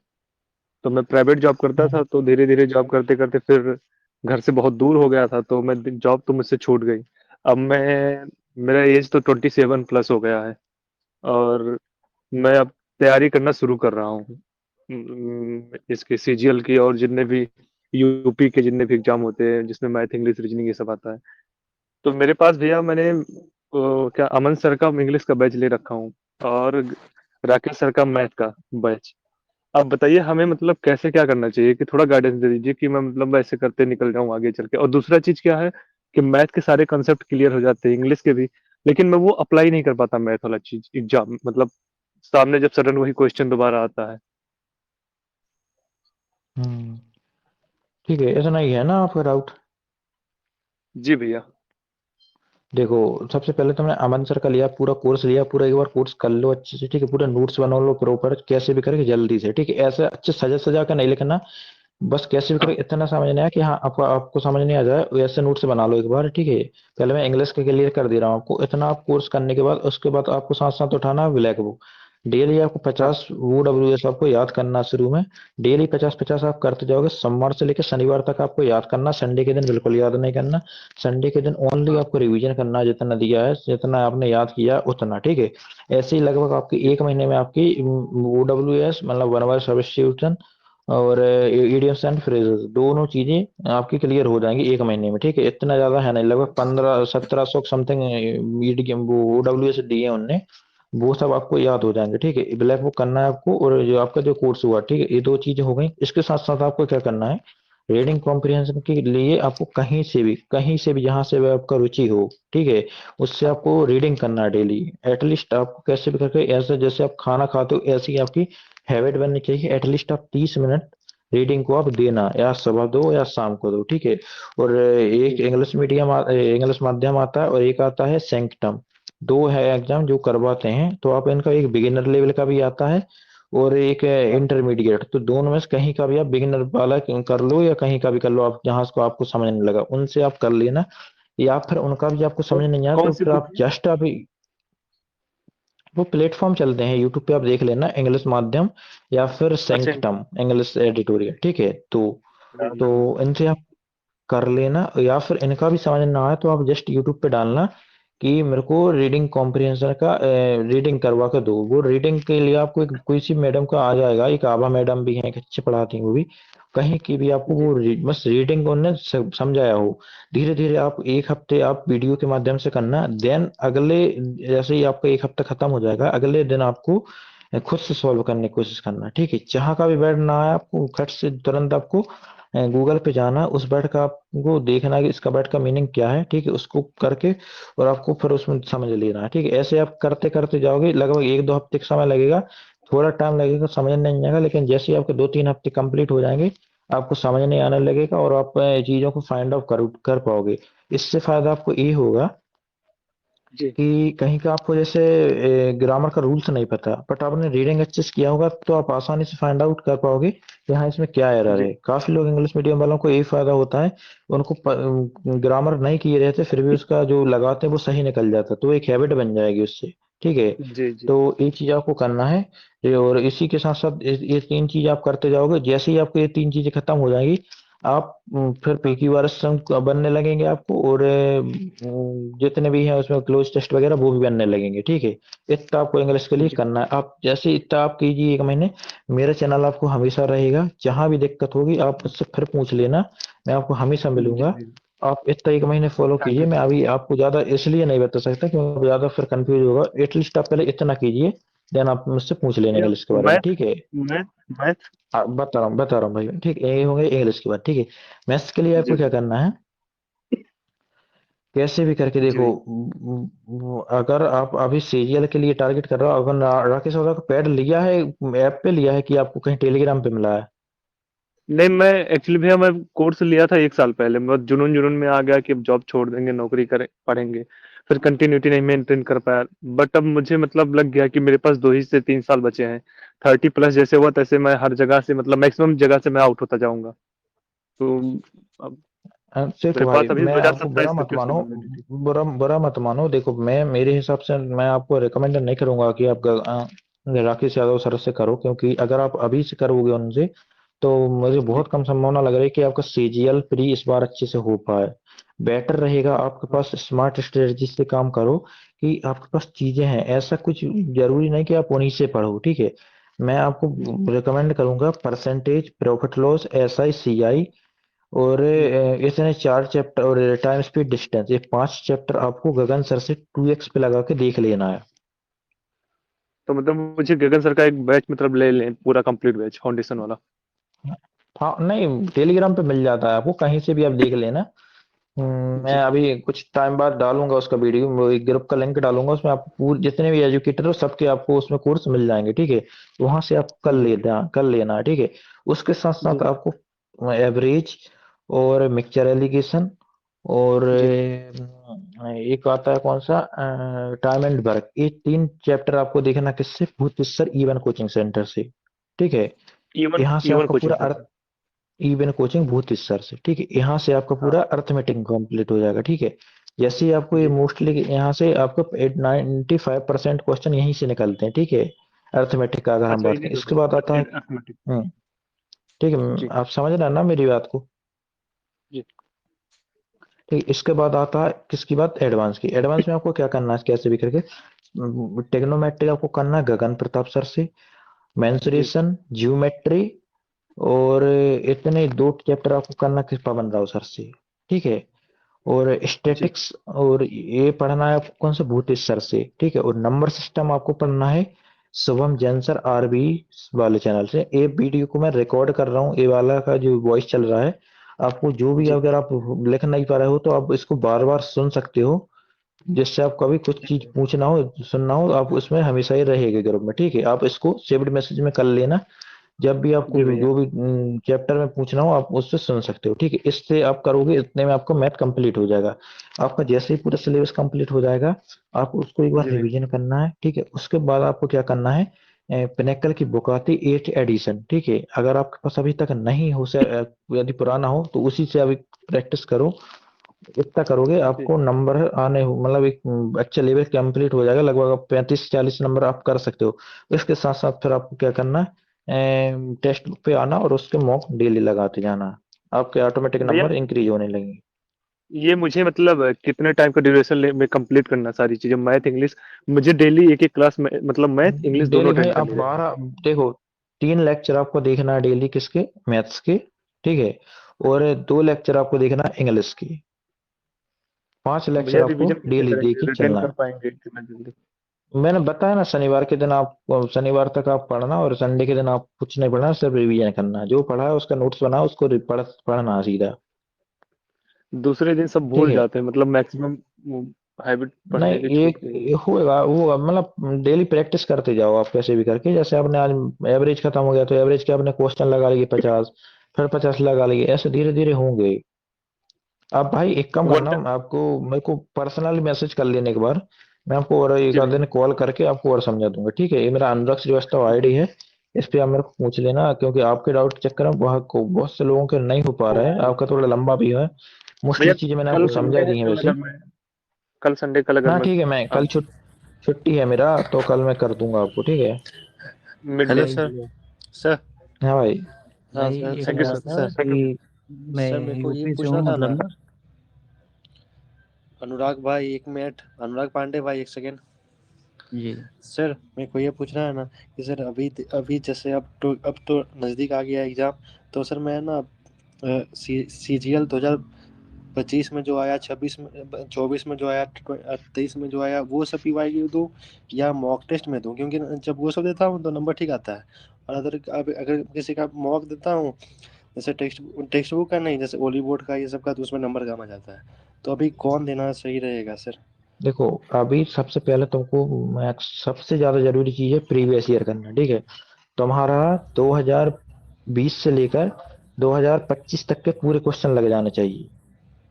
तो मैं प्राइवेट जॉब करता हम्म, था, तो धीरे धीरे जॉब करते करते फिर घर से बहुत दूर हो गया था, तो मैं जॉब तो मुझसे छूट गई। अब मैं मेरा एज तो 27 प्लस हो गया है, और मैं अब तैयारी करना शुरू कर रहा हूँ इसके सीजीएल की, और जितने भी यूपी के जितने भी एग्जाम होते हैं जिसमें मैथ इंग्लिश रीजनिंग ये सब आता है। तो मेरे पास भैया मैंने क्या अमन सर का इंग्लिश का बैच ले रखा हूँ, और राकेश सर का मैथ का बैच। अब बताइए हमें मतलब कैसे क्या करना चाहिए, कि थोड़ा गाइडेंस दे दीजिए कि मैं मतलब ऐसे करते निकल जाऊं आगे चल के। और दूसरा चीज क्या है कि मैथ के सारे कंसेप्ट क्लियर हो जाते हैं, इंग्लिश के भी, लेकिन मैं वो अप्लाई नहीं कर पाता मैथ वाला चीज एग्जाम, मतलब सामने जब सडन वही क्वेश्चन दोबारा आता है। हम्म, ठीक है, ऐसा नहीं है ना आपका डाउट। जी भैया। देखो, सबसे पहले तुमने अमन सर का लिया, पूरा कोर्स लिया, पूरा एक बार कोर्स कर लो अच्छे से, ठीक है, पूरे नोट्स बना लो प्रॉपर, कैसे भी करके जल्दी से, ठीक है, ऐसे अच्छे सजा सजा कर नहीं लिखना, बस कैसे भी हाँ करके इतना समझ नहीं आया कि हाँ आपको आपको समझ नहीं आ जाए वैसे नोट्स बना लो एक बार, ठीक है। पहले मैं इंग्लिश के क्लियर कर दे रहा हूँ आपको, इतना आप कोर्स करने के बाद उसके बाद आपको साथ साथ उठाना है ब्लैक बुक। डेली आपको हाँ 50 वो डब्ल्यू एस आपको याद करना शुरू में। डेली 50-50 आप करते जाओगे, सोमवार से लेकर शनिवार तक आपको याद करना, संडे के दिन बिल्कुल याद नहीं करना। संडे के दिन ओनली हाँ आपको रिवीजन करना है, जितना दिया है जितना आपने याद किया उतना, ठीक है। ऐसे ही लगभग आपकी एक महीने में आपकी ओ डब्ल्यू एस मतलब वन वर्ड सब्स्टिट्यूशन और इडियम्स एंड फ्रेजेस दोनों चीजें आपकी क्लियर हो जाएंगी एक महीने में, ठीक है। इतना ज्यादा है नहीं, लगभग 1500-1700 समथिंग ईडीएम वो ओडब्ल्यूएस दिए उनने, वो सब आपको याद हो जाएंगे, ठीक है। ब्लैक बुक करना है आपको, और जो आपका जो कोर्स हुआ, ठीक है, ये दो चीजें हो गई। इसके साथ साथ आपको क्या करना है, रीडिंग कॉम्प्रिहेंशन के लिए आपको कहीं से भी जहां से भी आपका रुचि हो, ठीक है, उससे आपको रीडिंग करना है डेली। एटलीस्ट आपको कैसे भी करके, ऐसे जैसे आप खाना खाते हो ऐसी आपकी हैबिट बननी चाहिए, एटलीस्ट आप 30 मिनट रीडिंग को आप देना, या सुबह दो या शाम को दो, ठीक है। और एक जी इंग्लिश माध्यम आता है और एक आता है सैंक्टम, दो है एग्जाम जो करवाते हैं, तो आप इनका एक बिगिनर लेवल का भी आता है और एक हाँ इंटरमीडिएट, तो दोनों में से कहीं का भी आप बिगिनर वाला कर लो या कहीं का भी कर लो, आप जहां को आपको समझ नहीं लगा उनसे आप कर लेना। या फिर उनका भी आपको तो समझ नहीं आया कौन तो सी फिर बुक आप है? जस्ट अभी वो प्लेटफॉर्म चलते हैं यूट्यूब पे, आप देख लेना, इंग्लिश माध्यम या फिर अच्छा सेंक्टम इंग्लिश एडिटोरियल, ठीक है। तो जी इनसे आप कर लेना, या फिर इनका भी समझ ना आए तो आप जस्ट यूट्यूब पे डालना कि मेरे को रीडिंग कॉम्प्रिहेंशन का रीडिंग करवा के दो। वो रीडिंग के लिए आपको एक कोई सी मैडम का आ जाएगा, एक आभा मैडम भी है, एक अच्छे पढ़ाती हैं वो भी, कहीं की भी आपको जी वो बस रीडिंग उन्होंने समझाया हो, धीरे धीरे आप एक हफ्ते आप वीडियो के माध्यम से करना, देन अगले जैसे ही आपका एक हफ्ता खत्म हो जाएगा, अगले दिन आपको खुद से सॉल्व करने की कोशिश करना, ठीक है। जहां का भी वर्ड ना आए आपको खट से तुरंत आपको गूगल पे जाना, उस वर्ड का आपको देखना है कि इसका वर्ड का मीनिंग क्या है, ठीक है, उसको करके और आपको फिर उसमें समझ लेना है, ठीक है। ऐसे आप करते करते जाओगे, लगभग 1-2 हफ्ते का समय लगेगा, थोड़ा टाइम लगेगा, समझ नहीं आएगा, लेकिन जैसे ही आपके 2-3 हफ्ते कंप्लीट हो जाएंगे, आपको समझ नहीं आने लगेगा और आप चीजों को फाइंड आउट कर पाओगे। इससे फायदा आपको ये होगा जी कि कहीं का आपको जैसे ग्रामर का रूल्स नहीं पता, बट आपने रीडिंग अच्छे से किया होगा तो आप आसानी से फाइंड आउट कर पाओगे कि हाँ इसमें क्या एरर जी है। काफी लोग इंग्लिश मीडियम वालों को यही फायदा होता है, उनको ग्रामर नहीं किए रहते फिर भी उसका जो लगाते हैं वो सही निकल जाता, तो एक हैबिट बन जाएगी उससे, ठीक है। जी जी तो ये चीज आपको करना है। और इसी के साथ साथ ये तीन चीज आप करते जाओगे, जैसे ही आपको ये तीन चीजें खत्म हो जाएंगी, आप फिर हाँ PQRS बनने लगेंगे आपको, और जितने भी हैं उसमें क्लोज टेस्ट वगैरह वो भी बनने लगेंगे, ठीक है। इतना आपको इंग्लिश के लिए जी करना है, आप जैसे इतना आप कीजिए एक महीने, मेरा चैनल आपको हमेशा रहेगा, जहां भी दिक्कत होगी आप मुझसे फिर पूछ लेना, मैं आपको हमेशा जी मिलूंगा। जी आप इतना एक महीने फॉलो थैंक कीजिए, यू मैं अभी आपको ज्यादा इसलिए नहीं बता सकता क्योंकि ज्यादा फिर कंफ्यूज होगा, एटलीस्ट आप पहले इतना कीजिए, देन आप मुझसे पूछ लेना भैया। इंग्लिश के बारे में, मैथ ठीक है। मैथ मैथ बता रहा हूँ भाई, ठीक है, ये हो गए इंग्लिश की बात, ठीक है। मैथ्स के लिए जी आपको क्या करना है, कैसे भी करके जी देखो, भैया अगर आप अभी सीरियल के लिए टारगेट कर रहे हो, अगर राकेश होगा का पैड लिया है, ऐप पे लिया है कि आपको कहीं टेलीग्राम पे मिला है। नहीं, मैं एक्चुअली भैया मैं कोर्स लिया था 1 साल पहले, मैं जुनून जुनून में आ गया कि अब जॉब छोड़ देंगे, नौकरी करें पढ़ेंगे, फिर कंटिन्यूटी नहीं मेंटेन कर पाया। बट अब मुझे मतलब लग गया कि मेरे पास 2 ही से 3 साल बचे हैं, 30+ जैसे हुआ तैसे मैं हर जगह से मतलब मैक्सिमम जगह से मैं आउट होता जाऊंगा। तो अब देखो मेरे भाई, पास अभी मैं आपको 2027 तक की उसकी वैलिडिटी। बुरा बुरा मत मानो, देखो मैं मेरे हिसाब से मैं आपको रिकमेंड नहीं करूंगा कि आप राकेश यादव सर से करो, क्योंकि अगर आप अभी से करोगे उनसे तो मुझे जी बहुत कम संभावना लग रही है कि आपका CGL प्री इस बार अच्छे से हो पाए। बेटर रहेगा आपके हाँ पास स्मार्ट स्ट्रेटजी से काम करो, कि आपके पास चीजें हैं, ऐसा कुछ जरूरी नहीं कि आप उन्हीं से पढ़ो, ठीक है। मैं आपको जी रिकमेंड करूंगा percentage, profit loss, SI CI, और जी। इसने 4 चैप्टर, और टाइम स्पीड डिस्टेंस, ये 5 चैप्टर आपको गगन सर से 2x पे लगा के देख लेना है। तो मतलब मुझे गगन सर का एक बैच मतलब ले लें, पूरा कंप्लीट बैच फाउंडेशन वाला। हाँ नहीं, टेलीग्राम पे मिल जाता है आपको, कहीं से भी आप देख लेना। मैं जी अभी कुछ टाइम बाद डालूंगा उसका वीडियो, वो एक ग्रुप का लिंक डालूंगा, उसमें आपको पूरे जितने भी एजुकेटर हो सबके आपको उसमें कोर्स मिल जाएंगे, ठीक है। वहां से आप जी कर लेना, ठीक है। उसके साथ साथ जी आपको एवरेज और मिक्सचर एलिगेशन और जी एक आता है कौन सा, टाइम एंड वर्क। ये 3 चैप्टर आपको देखना किससे, भूतसर इवन कोचिंग सेंटर से। ठीक है, इवन यहाँ से इवन आपका कोचिंग पूरा सेंटर। इवन कोचिंग भूतसर से। ठीक है, यहाँ से आपका हाँ पूरा अर्थमेटिक कंप्लीट हो जाएगा। ठीक है, जैसे ही आपको ये जी। मोस्टली यहाँ से आपको 95% क्वेश्चन यहीं से निकलते हैं। ठीक है, अर्थमेटिक का अगर हम अच्छा बात इन्हीं करें, से इसके होता बाद आता है है। अर्थमेटिक। हम्म, ठीक है, जी आप समझ रहे हैं ना मेरी बात को। जी ठीक, इसके बाद आता है किसकी बात, एडवांस की। एडवांस में आपको क्या करना है, कैसे भी करके टेक्नोमेट्री आपको करना है गगन प्रताप सर से, जी मेंसुरेशन, ज्योमेट्री, और इतने 2 चैप्टर आपको करना किस पवन राव सर से। ठीक है, और जी स्टैटिक्स और ये पढ़ना है आपको कौन से, भूतेश सर से। ठीक है, और नंबर सिस्टम आपको पढ़ना है शुभम जैन सर आरबी वाले चैनल से। ये वीडियो को मैं रिकॉर्ड कर रहा हूँ, ये वाला का जो वॉइस चल रहा है, आपको जो भी, जी अगर आप लिख नहीं पा रहे हो तो आप इसको बार बार सुन सकते हो, जिससे आप कभी कुछ चीज पूछना हो, सुनना हो, आप उसमें हमेशा ही रहेगा ग्रुप में। ठीक है, आप इसको सेव्ड मैसेज में कर लेना, जब भी आपको जी भैया। जो भी चैप्टर में पूछना हो आप उससे सुन सकते हो। ठीक है, इससे आप करोगे, इतने में आपका मैथ कंप्लीट हो जाएगा। आपका जैसे ही पूरा सिलेबस कंप्लीट हो जाएगा, आप उसको एक बार जी भैया। रिवीजन करना है। ठीक है, उसके बाद आपको क्या करना है, पिनेकल की बुक आती है 8th एडिशन। ठीक है, अगर आपके पास अभी तक नहीं हो से यदि पुराना हो तो उसी से अभी प्रैक्टिस करो। इतना करोगे जी आपको नंबर आने मतलब एक अच्छे लेवल कंप्लीट हो जाएगा, लगभग आप 35-40 नंबर आप कर सकते हो। इसके साथ साथ फिर आपको क्या करना है, टेस्ट बुक पे आना और उसके मॉक डेली लगाते जाना, आपके ऑटोमेटिक भैया, नंबर इंक्रीज होने लगेंगे। ये मुझे मतलब कितने टाइम का ड्यूरेशन में कंप्लीट करना सारी चीजें, मैथ इंग्लिश? मुझे डेली एक एक क्लास में मतलब मैथ इंग्लिश दोनों डेली भाई अटेंड आप करनी रहेगी। 12 देखो, 3 लेक्चर आपको देखना है डेली, किसके, मैथ्स के। ठीक है, और 2 लेक्चर आपको देखना है इंग्लिश के। 5 लेक्चर भैया आपको रिवीजन कैसे डेली करेंगे, देखी रिटेन चलना कर है। पाएंगे इतना जल्दी? मैंने बताया ना, शनिवार के दिन आप, शनिवार तक आप पढ़ना, और संडे के दिन आप कुछ नहीं पढ़ना, सिर्फ रिवीजन करना, जो पढ़ा है उसका नोट्स बनाओ, उसको पढ़ना सीधा। दूसरे दिन सब ठीक भूल है, जाते हैं, मतलब मैक्सिमम हैबिट नहीं पढ़ने की छूट गई है। ये होगा वो, मतलब डेली प्रैक्टिस करते जाओ आप कैसे भी करके। जैसे आपने आज एवरेज खत्म हो गया तो एवरेज के आपने क्वेश्चन लगा लिए 50, फिर 50 लगा लिए, ऐसे धीरे धीरे होंगे। आप भाई एक काम वन करना, टाइम। आपको मेरे को पर्सनली मैसेज कर लेने के बाद मैं आपको और एक जी आध भैया। दिन कॉल करके आपको और समझा दूंगा। ठीक है, ये मेरा अनुराग श्रीवास्तव आईडी है, इस पे आप मेरे को पूछ लेना, क्योंकि आपके डाउट के चक्कर में वहाँ को बहुत से लोगों के नहीं हो पा रहा है, ओके आपका ओके। थोड़ा लंबा भी है। मोस्टली भैया चीजें मैंने कल आपको संडे समझा है, दी हैं कल वैसे। अगर मैं कल संडे कल अगर हाँ मैं ठीक है, मैं कल छुट्टी है मेरा, तो कल मैं कर दूंगा आपको। ठीक है, mid day. Hello sir. Sir. हाँ भाई। हाँ भाई सर, एक थैंक यू बात सर। नमस्ते था सर। Thank you. कि मैं सर मेरे को ये यूपी से पूछना हूँ था मतलब ना, ना। अनुराग भाई एक मिनट, अनुराग पांडे भाई एक सेकेंड। जी सर मेरे को ये पूछना है ना कि सर अभी अभी जैसे अब तो नज़दीक आ गया एग्ज़ाम, तो सर मैं ना CGL 2025 में जो आया, 26 में 24 में जो आया, 23 में जो आया, वो सब PYQ दूँ या मॉक टेस्ट में दूँ? क्योंकि जब वो सब देता हूँ तो नंबर ठीक आता है, और अगर किसी का मॉक देता हूँ, जैसे टेक्स्ट बुक का नहीं, जैसे ओली बोर्ड का ये सब का, तो उसमें नंबर कम आ जाता है। तो अभी कौन देना सही रहेगा सर? देखो, अभी सबसे पहले तुमको सबसे ज्यादा जरूरी चीज है प्रीवियस ईयर करना। ठीक है, तुम्हारा 2020 से लेकर 2025 तक के पूरे क्वेश्चन लग जाने चाहिए।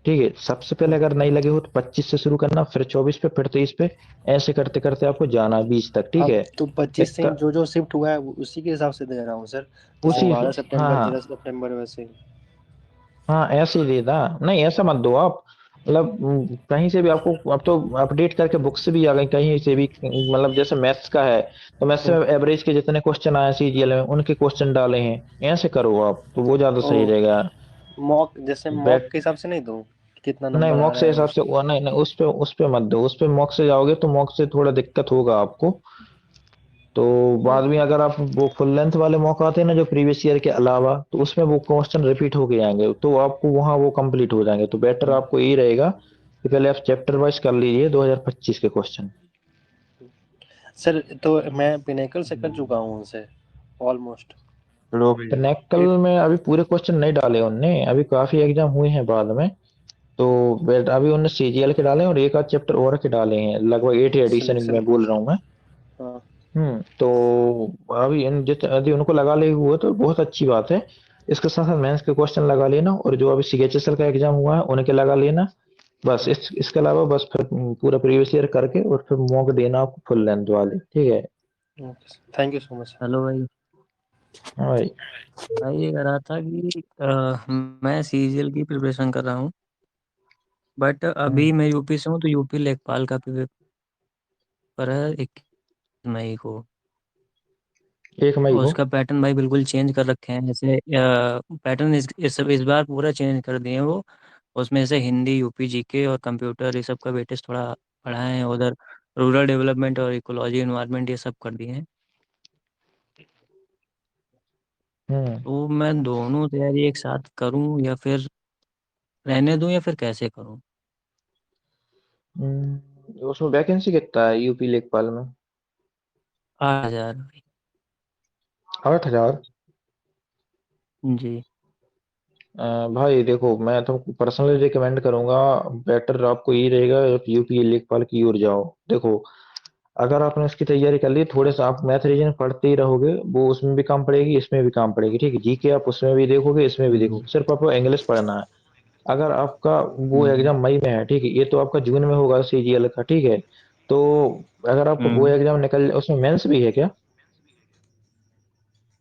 ठीक है, सबसे पहले अगर नहीं लगे हो तो 25 से शुरू करना, फिर 24 पे, फिर 23 पे, ऐसे करते करते आपको जाना 20 तक। ठीक अब है, तो 25 से इतना जो जो शिफ्ट हुआ है उसी के हिसाब से दे रहा हूँ सर, जैसे उसी, 12 हाँ सितंबर हाँ 13 सितंबर वैसे ही। हाँ, ऐसे ही देना। नहीं ऐसा मत दो आप, मतलब कहीं से भी आपको, अब तो अपडेट करके बुक से भी आ गई कहीं से भी, मतलब जैसे मैथ्स का है तो मैथ्स में एवरेज के जितने क्वेश्चन आए सीजीएल में उनके क्वेश्चन डाले हैं, ऐसे करो आप तो वो ज्यादा ओ, सही रहेगा। मॉक जैसे मॉक बैट के हिसाब से नहीं दूँ, कितना नहीं, नंबर आ मॉक रहा से है हिसाब से उसके? नहीं नहीं, उस पे मत दो, उस पे मॉक से जाओगे तो मॉक से थोड़ा दिक्कत होगा आपको। तो बाद में अगर आप वो फुल लेंथ वाले मौका आते हैं ना जो प्रीवियस ईयर के अलावा, तो उसमें वो क्वेश्चन रिपीट होके आएंगे तो आपको वहां वो कंप्लीट हो जाएंगे। तो बेटर आपको यही रहेगा कि पहले आप चैप्टर वाइज कर लीजिए 2025 के क्वेश्चन। सर तो मैं पिनेकल से कर चुका हूँ उनसे ऑलमोस्ट। लो भैया। पिनेकल एक में अभी पूरे क्वेश्चन नहीं डाले उनने, अभी काफी एग्जाम हुए हैं बाद में। तो अभी उनने सीजीएल के डाले हैं और एक आध चैप्टर और के डाले हैं, लगभग 8 एडिशन सिलेक्शन। में बोल रहा हूँ मैं। हाँ तो अभी इन जित यदि उनको लगा ले हुए तो बहुत अच्छी बात है। इसके साथ साथ मेंस के क्वेश्चन लगा लेना, और जो अभी सीएचएसएल का एग्जाम हुआ है उनके लगा लेना। बस इसके अलावा बस फिर पूरा प्रीवियस ईयर करके और फिर मॉक देना आपको फुल लेंथ वाले, ठीक है। Okay sir, thank you so much. Hello भाई। हाँ भाई। भाई ये कह रहा था कि मैं सीजीएल की प्रिपरेशन कर रहा हूँ, बट अभी मैं यूपी से हूँ, तो यूपी लेखपाल का पेपर है 21 मई को। 1 मई और को। उसका पैटर्न भाई बिल्कुल चेंज कर रखे हैं, जैसे पैटर्न इस बार पूरा चेंज कर दिए हैं वो। उसमें जैसे हिंदी, यूपी जीके और कंप्यूटर, ये सब का वेटेज थोड़ा बढ़ाए हैं। उधर रूरल डेवलपमेंट और इकोलॉजी एनवायरनमेंट ये सब कर दिए हैं। हम्म। तो मैं दोनों तैयारी एक साथ करूं या फिर रहने दूं, या फिर कैसे करूं? उसमें वैकेंसी कितना है यूपी लेखपाल में? 8,000। 8,000। जी। भाई देखो, मैं तुमको पर्सनली रिकमेंड करूंगा, बेटर आपको ये रहेगा आप यूपी लेखपाल की ओर जाओ। देखो, अगर आपने उसकी तैयारी कर ली, थोड़े सा आप मैथ रीजन पढ़ते ही रहोगे, वो उसमें भी काम पड़ेगी, इसमें भी काम पड़ेगी, ठीक है। जीके आप उसमें भी देखोगे, इसमें भी हम्म। देखोगे, सिर्फ आपको इंग्लिश पढ़ना है। अगर आपका वो हम्म। एग्जाम मई में है, ठीक है, ये तो आपका जून में होगा सीजीएल का, ठीक है। तो अगर आपका वो हम्म। एग्जाम निकल, उसमें मेंस भी है क्या?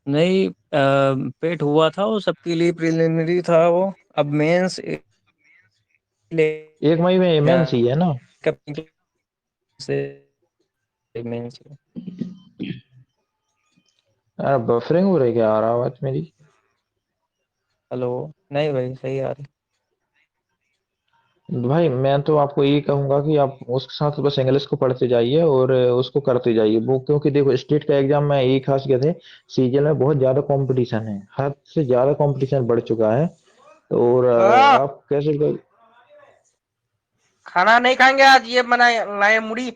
नहीं, पेट हुआ था वो, सबके लिए प्रिलिमिनरी था वो। अब मेंस ले 1 मई में मेंस ही है ना? से मेंस। यार बफरिंग हो रही है क्या, आ रहा आवाज मेरी? हेलो। नहीं भाई, सही आ रही। भाई मैं तो आपको यही कहूंगा कि आप उसके साथ बस इंग्लिश को पढ़ते जाइए और उसको करते जाइए वो, क्योंकि देखो स्टेट का एग्जाम में यही खासियत है, सीजीएल में बहुत ज्यादा कंपटीशन है, हद से ज्यादा कंपटीशन बढ़ चुका है। और हाँ, आप कैसे खाना नहीं खाएंगे आज? ये बनाए लाए मुड़ी।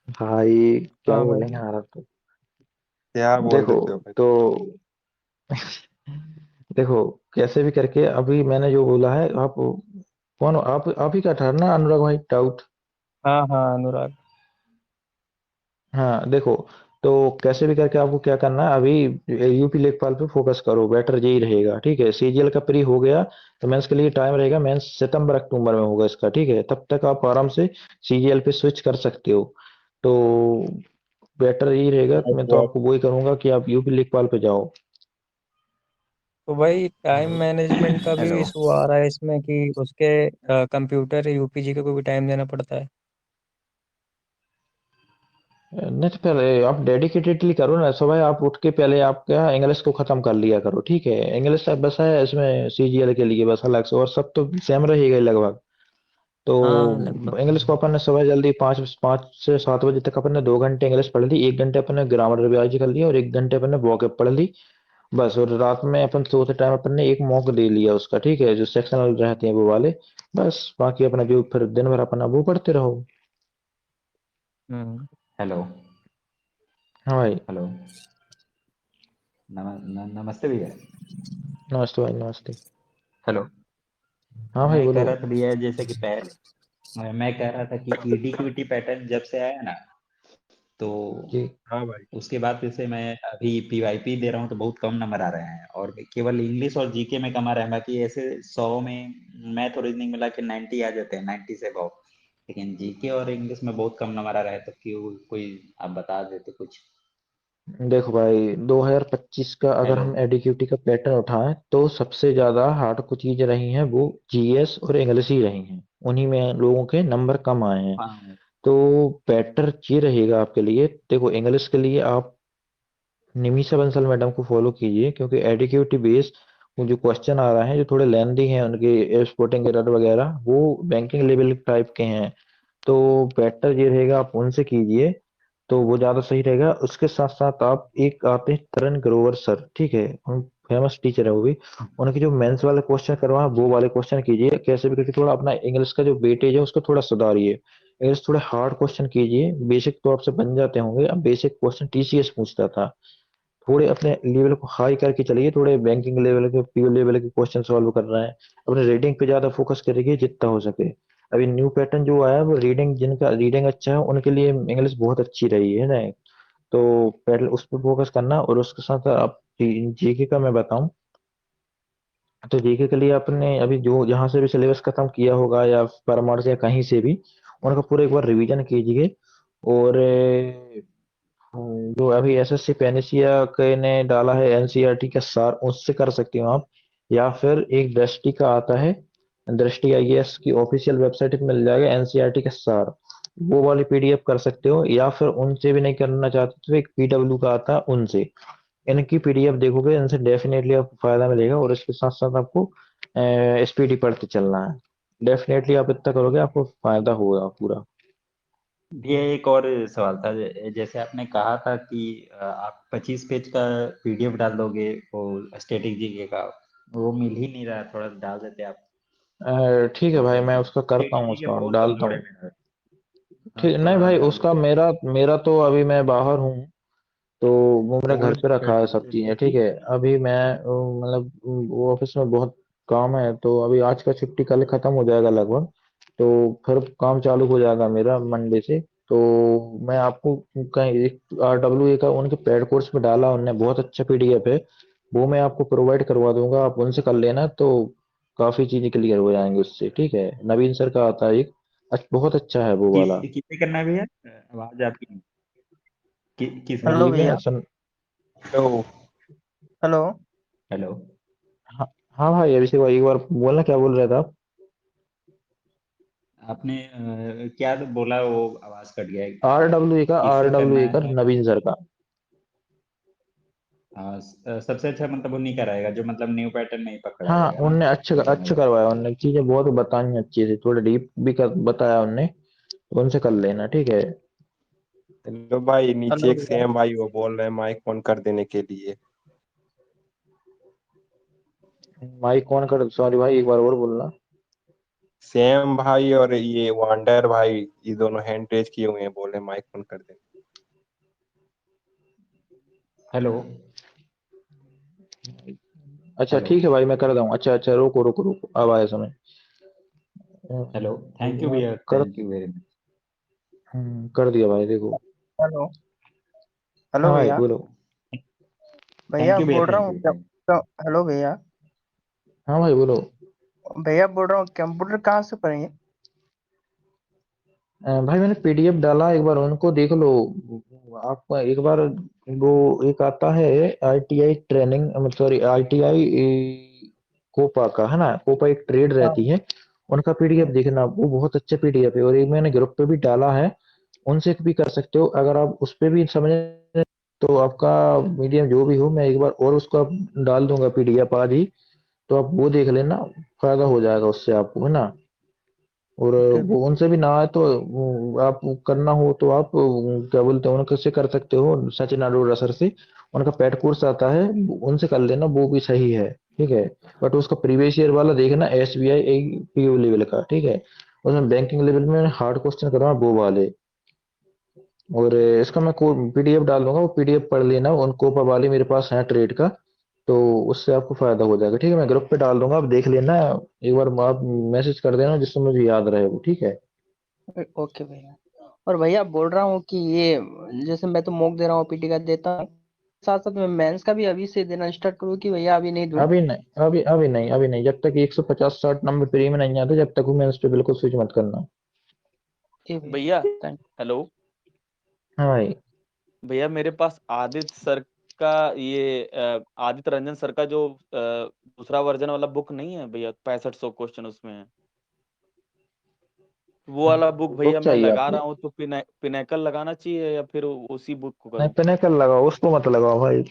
भाई क्या हाँ भाई। बोलेंगे यार, तो क्या बोल देखो, देते हो भाई? तो देखो, कैसे भी करके अभी मैंने जो बोला है, आप कौन हो? आप ही का ठहरना अनुराग भाई, डाउट। हाँ हाँ, अनुराग। हाँ देखो, तो कैसे भी करके आपको क्या करना है अभी, यूपी लेखपाल पे फोकस करो, बेटर यही रहेगा, ठीक है। सीजीएल का प्री हो गया, तो मेंस के लिए टाइम रहेगा, मेंस सितंबर अक्टूबर में होगा इसका, ठीक है। तब तक आप आराम से सीजीएल पे स्विच कर सकते हो। तो बेटर यही रहेगा, मैं तो आपको वही करूंगा कि आप यूपी लेखपाल पे जाओ। तो भाई टाइम मैनेजमेंट का भी हेलो। इशू आ रहा है इसमें, कि उसके कंप्यूटर यूपीजी को भी टाइम देना पड़ता है। नहीं तो पहले आप डेडिकेटेडली करो ना सुबह, आप उठ के पहले आप क्या इंग्लिश को खत्म कर लिया करो, ठीक है। इंग्लिश सब बस है इसमें सीजीएल के लिए बस अलग से, और सब तो सेम रहेगा ही लगभग। तो हाँ, लगभग इंग्लिश को सही। अपन ने सुबह जल्दी 5 से 7 बजे तक अपन ने 2 घंटे इंग्लिश पढ़ ली, 1 घंटे अपन ने ग्रामर रिवाइज कर लिया, और 1 घंटे अपन ने वॉकअप पढ़ ली। बस, और रात में अपन सोते टाइम अपन ने एक मॉक दे लिया उसका, ठीक है, जो सेक्शनल रहते हैं वो वाले। बस बाकी अपना जो फिर दिन भर अपना वो पढ़ते रहो। हम्म। हेलो। हाँ भाई। हेलो। नमस्ते भैया। नमस्ते भाई, नमस्ते। हेलो। हाँ भाई मैं कह बोलो। रहा था भैया, जैसे कि मैं कह रहा था कि ईडी क्यूटी पैटर्न जब से आया ना, तो जी। हाँ भाई, उसके बाद जैसे मैं अभी पीवाईपी दे रहा हूँ तो बहुत कम नंबर आ रहे हैं, और केवल इंग्लिश और जीके में कम आ रहे हैं, बाकी ऐसे 100 में मैथ और रीजनिंग मिला के 90 आ जाते हैं, 90 से अबव। लेकिन जीके और इंग्लिश में बहुत कम नंबर आ रहे हैं, तो क्यों, कोई आप बता देते कुछ। देखो भाई, 2025 का अगर हेलो। हम एडीक्यूटी का पैटर्न उठाएं, तो सबसे ज्यादा हार्ड कुछ चीजें रही हैं वो जीएस और इंग्लिश ही रही हैं, उन्हीं में लोगों के नंबर कम आए हैं। हाँ। तो बेटर ये रहेगा आपके लिए, देखो इंग्लिश के लिए आप निमिषा बंसल मैडम को फॉलो कीजिए, क्योंकि एडीक्यूटी बेस वो जो क्वेश्चन आ रहे हैं जो थोड़े लेंदी हैं, उनके स्पोर्टिंग एरर वगैरह वो बैंकिंग लेवल टाइप के हैं। तो बेटर ये रहेगा आप उनसे कीजिए, तो वो ज्यादा सही रहेगा। उसके साथ साथ आप, एक आते हैं तरन ग्रोवर सर, ठीक है, उन फेमस टीचर है वो भी, उनके जो मेंस वाले क्वेश्चन करवा वो वाले क्वेश्चन कीजिए, कैसे भी करके थोड़ा अपना इंग्लिश का जो वेटेज है उसको थोड़ा सुधारिए। इंग्लिश थोड़े हार्ड क्वेश्चन कीजिए, बेसिक तो आपसे बन जाते होंगे, अब बेसिक क्वेश्चन टीसीएस पूछता था, थोड़े अपने लेवल को हाई करके चलिए, थोड़े बैंकिंग लेवल के पीओ लेवल के क्वेश्चन सॉल्व कर रहे हैं, अपने रीडिंग पे ज्यादा फोकस करिए जितना हो सके। अभी न्यू पैटर्न जो आया है वो रीडिंग, जिनका रीडिंग अच्छा है उनके लिए इंग्लिश बहुत अच्छी रही है ना। तो पहले उस पर फोकस करना, और उसके साथ आप जीके का मैं बताऊं तो जीके के लिए आपने अभी जो जहां से भी सिलेबस खत्म किया होगा या परमार से या कहीं से भी उनका पूरा एक बार रिवीजन कीजिए। और जो अभी एसएससी पेनिसिया के ने डाला है एनसीईआरटी का सार उससे कर सकती हो आप। या फिर एक दृष्टि का आता है, दृष्टि आईएएस की ऑफिशियल वेबसाइट पे मिल जाएगा एनसीईआरटी का सार, वो वाली पीडीएफ कर सकते हो। या फिर उनसे भी नहीं करना चाहते तो एक पीडब्ल्यू का आता है उनसे, इनकी पीडीएफ देखोगे इनसे डेफिनेटली आपको फायदा मिलेगा। और इसके साथ साथ आपको स्पीडी पढ़ते चलना है। डेफिनेटली आप इतना करोगे आपको फायदा होगा पूरा। भैया एक और सवाल था, जैसे आपने कहा था कि आप 25 पेज का पीडीएफ डाल दोगे वो स्टैटिक जीके का, वो मिल ही नहीं रहा, थोड़ा डाल देते आप ठीक है भाई, मैं उसका करता हूँ, ठीक है, उसका बहुत डालता कमजोर है हूँ। मेरा। हाँ, ठीक नहीं थोड़ा भाई, डाल उसका देते आप। मेरा मेरा तो अभी मैं बाहर हूँ, तो वो मेरे घर कोई पे दिक्कत रखा है सब नहीं, चीजें। ठीक है, अभी मैं मतलब वो ऑफिस में बहुत काम है, तो अभी आज का छुट्टी कल खत्म हो जाएगा लगभग, तो फिर काम चालू हो जाएगा मेरा मंडे से। तो मैं आपको कहीं एक आरडब्ल्यू का उनके पेड कोर्स में डाला उनने, बहुत अच्छा पीडीएफ है, वो मैं आपको प्रोवाइड करवा दूंगा, आप उनसे कर लेना, तो काफी चीजें क्लियर हो जाएंगी उससे। ठीक है, नवीन सर का आता है एक, बहुत अच्छा है वो वाला। किससे करना है भैया? आवाज आपकी किस हेलो नंबर बोलिए पे? भैया। सुन। हेलो। हेलो। हेलो। हाँ हाँ भाई, अभिषेक भाई एक बार बोलना, क्या बोल रहे थे आप? आपने क्या तो बोला, वो आवाज कट गया है। आरडब्ल्यू का, किससे करना आरडब्ल्यू का है? नवीन सर का। सबसे अच्छा मतलब उन्हीं का रहेगा जो मतलब न्यू पैटर्न नहीं पकड़ा हाँ रहेगा ना, उनने अच्छे जो अच्छे मतलब। करवाया, उनने चीजें बहुत बताई हैं अच्छी से, थोड़ा डीप भी बताया उनने, तो उनसे कर लेना। ठीक है। हेलो भाई, नीचे हेलो एक भैया। सेम भाई वो बोल रहे हैं माइक ऑन कर देने के लिए। माइक कौन कर, सॉरी भाई एक बार और बोलना। सेम भाई और ये वंडर भाई, ये दोनों हैंड रेज किए हुए हैं, बोल रहे हैं माइक ऑन कर देने। हेलो। अच्छा हेलो। ठीक है भाई, मैं कर दूँ। अच्छा अच्छा, रुको रुको रुको, अब आया समय। हेलो। थैंक यू भैया, कर थैंक यू वेरी मच। कर दिया भाई, देखो। हेलो। हेलो हाँ भाई भैया। बोलो। भैया थैंक यू भैया, बोल रहा थैंक हूँ यू, क्या? थैंक हेलो भैया। हाँ भाई बोलो। भैया बोल रहा हूँ कंप्यूटर कहाँ से पढ़ेंगे? भाई मैंने पीडीएफ डाला, एक बार उनको देख लो आप एक बार। वो एक आता है ITI training, sorry ITI COPA का है ना, कोपा एक ट्रेड हाँ। रहती है, उनका पीडीएफ देखना, वो बहुत अच्छा पीडीएफ है। और एक मैंने ग्रुप पे भी डाला है, उनसे भी कर सकते हो अगर आप उस पे भी समझे, तो आपका मीडियम जो भी हो, मैं एक बार और उसको आप डाल दूंगा पीडीएफ आज ही, तो आप वो देख लेना, फायदा हो जाएगा उससे आपको, है ना। और ओके। वो उनसे भी ना आए तो आप करना हो तो आप क्या बोलते हैं उनके से कर सकते हो, सचिन अरोड़ा सर से, उनका पेड कोर्स आता है, उनसे कर लेना, वो भी सही है। ठीक है, बट उसका प्रीवियस ईयर वाला देखना, एसबीआई पीओ लेवल का। ठीक है, उसमें बैंकिंग लेवल में हार्ड क्वेश्चन करवा वो वाले। और इसका मैं पीडीएफ डाल दूंगा, वो पीडीएफ पढ़ लेना, उनको वाले मेरे पास है ट्रेड का, तो उससे आपको फायदा हो जाएगा। ठीक है, मैं ग्रुप पे डाल दूंगा, आप देख लेना, एक बार आप मैसेज कर देना जिससे मुझे याद रहे वो। ठीक है। ओके भैया। और भैया बोल रहा हूँ कि ये जैसे मैं तो मॉक दे रहा हूँ, पीटी का देता हूँ, साथ साथ में मेंस का भी अभी से देना स्टार्ट करूँ कि भैया अभी नहीं दूँ? अभी नहीं, अभी नहीं, अभी नहीं, जब तक 150-60 नंबर प्री में नहीं आते जब तक वो मेंस पे बिल्कुल स्विच मत करना। ठीक भैया। भैया थैंक। हेलो। हाँ भाई। भैया मेरे पास आदित्य सर का ये आदित्य रंजन सर का जो दूसरा वर्जन वाला बुक नहीं है भैया, 6500 क्वेश्चन उसमें है, वो वाला बुक भैया बुक मैं चाहिए लगा आपको? रहा हूँ, तो पिनेकल लगाना चाहिए या फिर उसी बुक को नहीं, करूँ? पिनेकल लगाओ, उसको मत लगाओ भाई।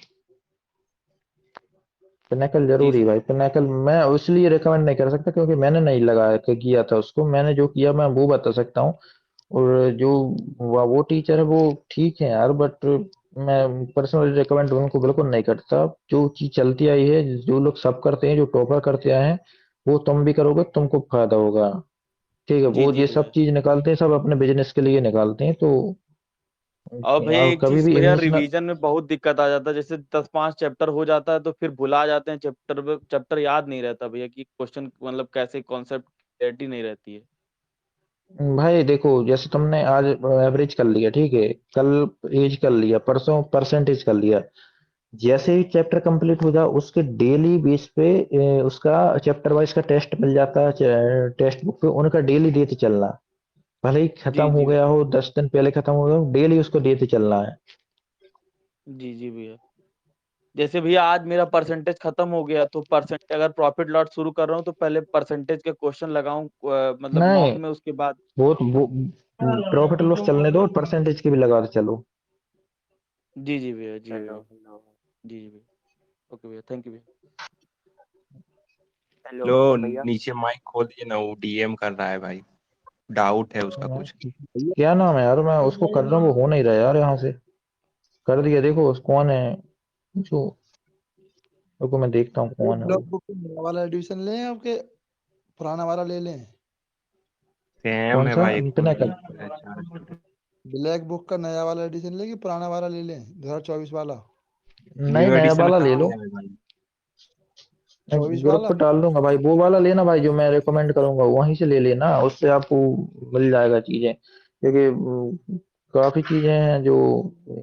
पिनेकल जी जरूरी है सर। भाई, पिनेकल मैं इसलिए रिकमेंड नहीं कर सकता क्योंकि मैंने नहीं लगाया किया था उसको, मैंने जो किया मैं वो बता सकता हूँ। और जो वो टीचर है वो ठीक है यार, बट मैं पर्सनली रिकमेंड उनको बिल्कुल नहीं करता। जो चीज चलती आई है, जो लोग सब करते हैं, जो टॉपर करते आए हैं, वो तुम भी करोगे, तुमको फायदा होगा। ठीक है, जी वो जी ये सब भैया। चीज निकालते हैं, सब अपने बिजनेस के लिए निकालते हैं, तो और भैया आप एक कभी चीज भी भैया, इंग्लिश में। रिवीजन में बहुत दिक्कत आ जाता है, जैसे 10-5 चैप्टर हो जाता है तो फिर भुला जाते हैं चैप्टर, चैप्टर याद नहीं रहता भैया कि क्वेश्चन मतलब कैसे कॉन्सेप्ट क्लैरिटी नहीं रहती है। भाई देखो, जैसे तुमने आज एवरेज कर लिया, ठीक है, कल एज कर लिया, परसों परसेंटेज कर लिया, जैसे ही चैप्टर कंप्लीट हो जाए उसके डेली बेस पे उसका चैप्टर वाइज का टेस्ट मिल जाता है, टेक्स्ट बुक पे उनका डेली देते चलना। भले ही खत्म जी हो जी गया हो, 10 दिन पहले खत्म हो गया हो, डेली उसको देते चलना है। जी जी भैया। जैसे भैया आज मेरा परसेंटेज खत्म हो गया, तो परसेंट अगर प्रॉफिट लॉस शुरू कर रहा हूँ तो पहले परसेंटेज के क्वेश्चन लगाऊं मतलब नहीं, मॉक में, उसके बाद। वो प्रॉफिट लॉस चलने दो और परसेंटेज की भी लगाते चलो। जी जी भैया, जी भैया, जी जी भैया। ओके भैया, थैंक यू भैया। लो नीचे माइक खोल दिए ना, वो डीएम कर रहा है भाई, डाउट है उसका कुछ। क्या नाम है यार, मैं उसको कर रहा हूँ, वो हो नहीं रहा यार, यहाँ से कर दिया। देखो कौन है जो, रुको मैं देखता हूँ वो कौन है ब्लॉक वो। बुक नया वाला एडिशन लें आपके पुराना वाला ले लें? सैम कौन है सा भाई, एक इतना कोई कर। चार स्टूडेंट। ब्लैक बुक का नया वाला एडिशन लें कि पुराना वाला ले लें 2024 वाला? नहीं, न्यू नया एडिशन वाला ले कहाँ लो। आया है भाई? मैं 24 ग्रुप वाला? पे डाल दूंगा भाई, वो वाला लेना भाई जो मैं रिकमेंड करूंगा, वहीं से ले लेना, उससे आपको मिल जाएगा चीजें। क्योंकि काफी चीजें हैं जो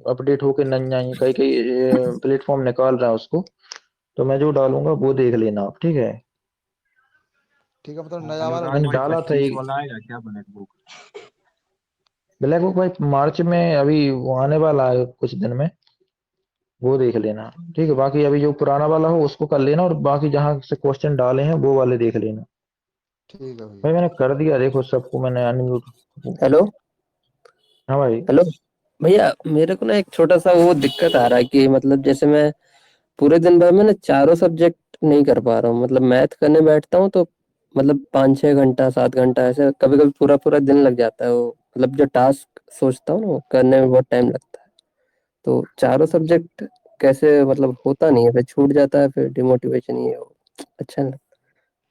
अपडेट होके नहीं आई, कई कई प्लेटफॉर्म निकाल रहा है उसको। तो मैं जो डालूंगा वो देख लेना आप, ठीक है। ठीक है, मतलब नया वाला अनुराग मैंने भाई डाला था 25 एक वाला आएगा क्या ब्लैक बुक? ब्लैक बुक भाई, मार्च में अभी वो आने वाला है कुछ दिन में, वो देख लेना। ठीक है, बाकी अभी जो पुराना वाला हो उसको कर लेना, और बाकी जहाँ से क्वेश्चन डाले हैं वो वाले देख लेना। ठीक है भैया। भाई मैंने कर दिया, देखो सबको मैंने अनम्यूट। हेलो। हाँ भाई। हेलो भैया, मेरे को ना एक छोटा सा वो दिक्कत आ रहा है कि मतलब जैसे मैं पूरे दिन भर में ना चारों सब्जेक्ट नहीं कर पा रहा हूँ। मतलब मैथ करने बैठता हूँ तो मतलब 5-6 घंटा 7 घंटा ऐसे कभी कभी पूरा पूरा दिन लग जाता है। वो मतलब जो टास्क सोचता हूँ ना वो करने में बहुत टाइम लगता है। तो चारों सब्जेक्ट कैसे मतलब होता नहीं है, फिर छूट जाता है, फिर डिमोटिवेशन ही है वो। अच्छा नहीं लगता।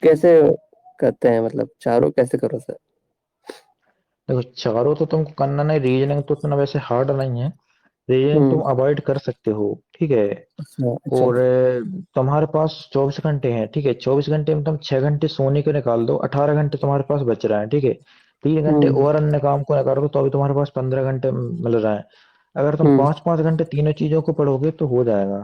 कैसे करते हैं, मतलब चारों कैसे करो सर? देखो चारों तो तुमको करना नहीं, रीजनिंग तो इतना वैसे हार्ड नहीं है, रीजनिंग तुम हम्म। अवॉइड कर सकते हो, ठीक है। अच्छा अच्छा। और तुम्हारे पास 24 घंटे हैं, ठीक है। 24 घंटे में तुम 6 घंटे सोने के निकाल दो, 18 घंटे तुम्हारे पास बच रहा है, ठीक है। 3 घंटे हम्म और अन्य काम को निकालो तो अभी तुम्हारे पास 15 घंटे मिल रहा है। अगर तुम हम्म। 5-5 घंटे तीनों चीजों को पढ़ोगे तो हो जाएगा।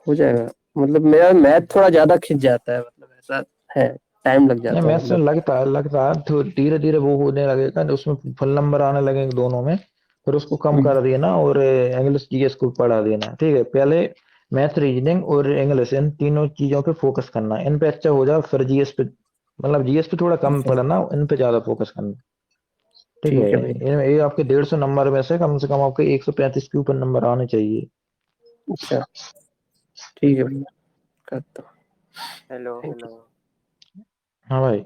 हो जाएगा। मतलब मेरा मैथ थोड़ा ज्यादा खिंच जाता है, मतलब ऐसा है, टाइम लग नहीं, जाता है मैथ्स में मतलब। लगता है तो धीरे धीरे वो होने लगेगा, तो उसमें फुल नंबर आने लगेंगे दोनों में। फिर उसको कम हम्म। कर देना और इंग्लिश जीएस को पढ़ा देना, ठीक है। पहले मैथ, रीजनिंग और इंग्लिश, इन तीनों चीजों पे फोकस करना, इन पे अच्छा हो जाए, फिर जीएस पे, मतलब जीएस पे थोड़ा कम अच्छा, पढ़ना, इन पे ज्यादा फोकस करना, ठीक है। ठीक है भैया। ये आपके 150 नंबर में से कम आपके 135 के ऊपर नंबर आने चाहिए। अच्छा, ठीक है भैया, करता हूँ। Hello thank hello. यू। हाँ भाई,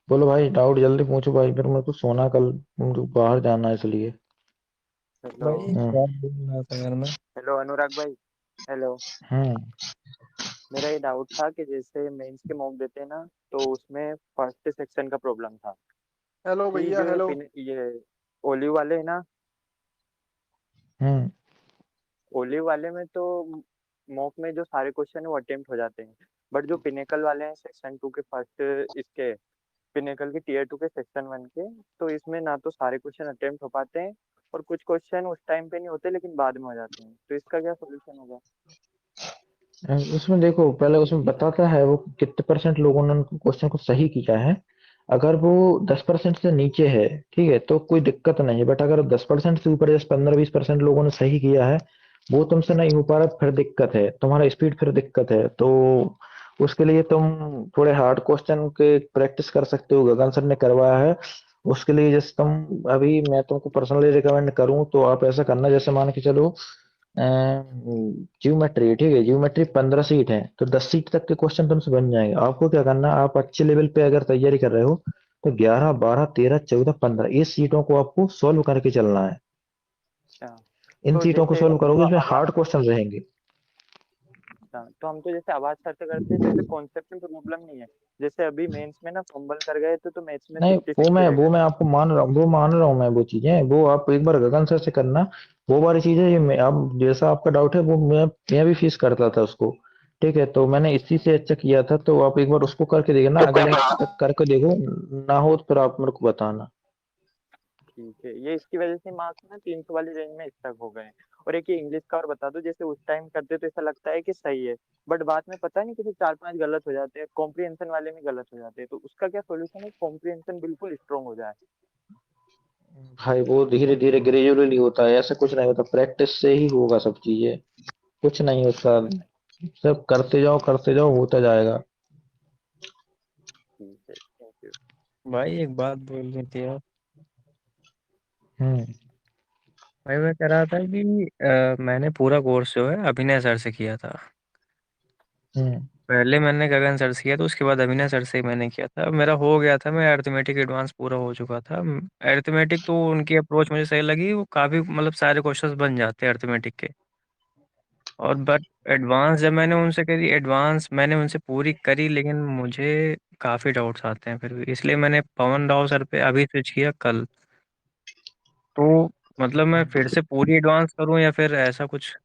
बोलो भाई, डाउट जल्दी पूछो भाई, फिर मेरे को सोना कल, मुझे बाहर जाना है इसलिए। हेलो भाई क्या बोल रहा था यार मैं। हेलो अनुराग भाई। हेलो। हम्म। मेरा ये डाउट था कि जैसे मेंस के मॉक देते हैं ना, तो उसमें फर्स्ट सेक्शन का प्रॉब्लम था हेलो कि भैया, जो हेलो। ये ओलिव वाले है ना, हम्म। ओलिव वाले में तो मॉक में जो सारे क्वेश्चन है वो अटेम्प्ट हो जाते हैं। बट जो पिनेकल वाले हैं सेक्शन 2 के फर्स्ट, इसके पिनेकल के टीयर 2 के सेक्शन 1 के, तो इसमें ना तो सारे क्वेश्चन अटेम्प्ट हो पाते हैं और कुछ क्वेश्चन उस टाइम पे नहीं होते लेकिन बाद में हो जाते हैं। तो इसका क्या सोल्यूशन होगा? उसमें देखो, पहले उसमें बताता है वो कितने परसेंट लोगों ने क्वेश्चन को सही किया है। अगर वो 10% से नीचे है, ठीक है, तो कोई दिक्कत नहीं है। बट अगर 10% से ऊपर, जैसे 15-20% लोगों ने सही किया है, वो तुमसे नहीं हो पा रहा, फिर दिक्कत है, तुम्हारा स्पीड फिर दिक्कत है। तो उसके लिए तुम थोड़े हार्ड क्वेश्चन के प्रैक्टिस कर सकते हो, गगन सर ने करवाया है। उसके लिए जैसे तुम, अभी मैं तुमको पर्सनली रिकमेंड करूं तो आप ऐसा करना, जैसे मान के चलो ज्योमेट्री, ठीक है, ज्योमेट्री 15 सीट है, तो 10 सीट तक के क्वेश्चन तुमसे बन जाएंगे। आपको क्या करना है, आप अच्छे लेवल पे अगर तैयारी कर रहे हो तो 11, 12, 13, 14, 15 ये सीटों को आपको सोल्व करके चलना है। अच्छा। इन तो सीटों को जैसे सोल्व हम तो करोगे, इसमें आवाज, हार्ड क्वेश्चन रहेंगे। अच्छा, तो हम तो जैसे आवाज करते करते हैं तो ऐसे कॉन्सेप्ट में प्रॉब्लम नहीं है। जैसे अभी मेंस में ना फंबल कर गए तो मैथ्स में नहीं, 50-50 वो रहेगा। मैं आपको मान रहा हूँ, वो मान रहा हूँ मैं, वो चीजें, वो आप एक बार गगन सर से करना। वो वाली चीजें, ये मैं, अब जैसा आपका डाउट है वो मैं भी फेस करता था उसको, ठीक है। तो मैंने इसी से अच्छा किया था, तो आप एक बार उसको करके देखना, अगले हफ्ते तक करके देखो, ना हो तो फिर आप मेरे को बताना। ठीक है, ये इसकी वजह से मार्क्स ना 300 वाली रेंज में स्टक हो गए हैं। और एक ये इंग्लिश का और बता दो, जैसे उस टाइम करते तो ऐसा लगता है कि सही है, बट बाद में पता नहीं कैसे 4-5 गलत हो जाते हैं, कॉम्प्रिहेंशन वाले में गलत हो जाते हैं, तो उसका क्या सॉल्यूशन है, कॉम्प्रिहेंशन बिल्कुल स्ट्रांग हो जाए? भाई वो धीरे धीरे ग्रेजुअली होता है, ऐसा कुछ नहीं होता, प्रैक्टिस से ही होगा सब चीजें, कुछ नहीं होता, सब करते जाओ होता जाएगा। ठीक है, थैंक यू। भाई एक बात बोलनी थी यार। हम्म। भाई मैं कह रहा था कि मैंने पूरा कोर्स जो है अभिनय सर से किया था। हम्म। पहले मैंने गगन सर से किया, तो उसके बाद अभिनय सर से ही मैंने किया था। मेरा हो गया था, मैं अरिथमेटिक एडवांस पूरा हो चुका था। अरिथमेटिक तो उनकी अप्रोच मुझे सही लगी, वो काफी मतलब सारे क्वेश्चंस बन जाते हैं अरिथमेटिक के। और बट एडवांस जब मैंने उनसे करी, एडवांस मैंने उनसे पूरी करी, लेकिन मुझे काफी डाउट्स आते हैं फिर भी, इसलिए मैंने पवन राव सर पे अभी स्विच किया कल। तो मतलब मैं फिर से पूरी एडवांस करूं या फिर ऐसा कुछ?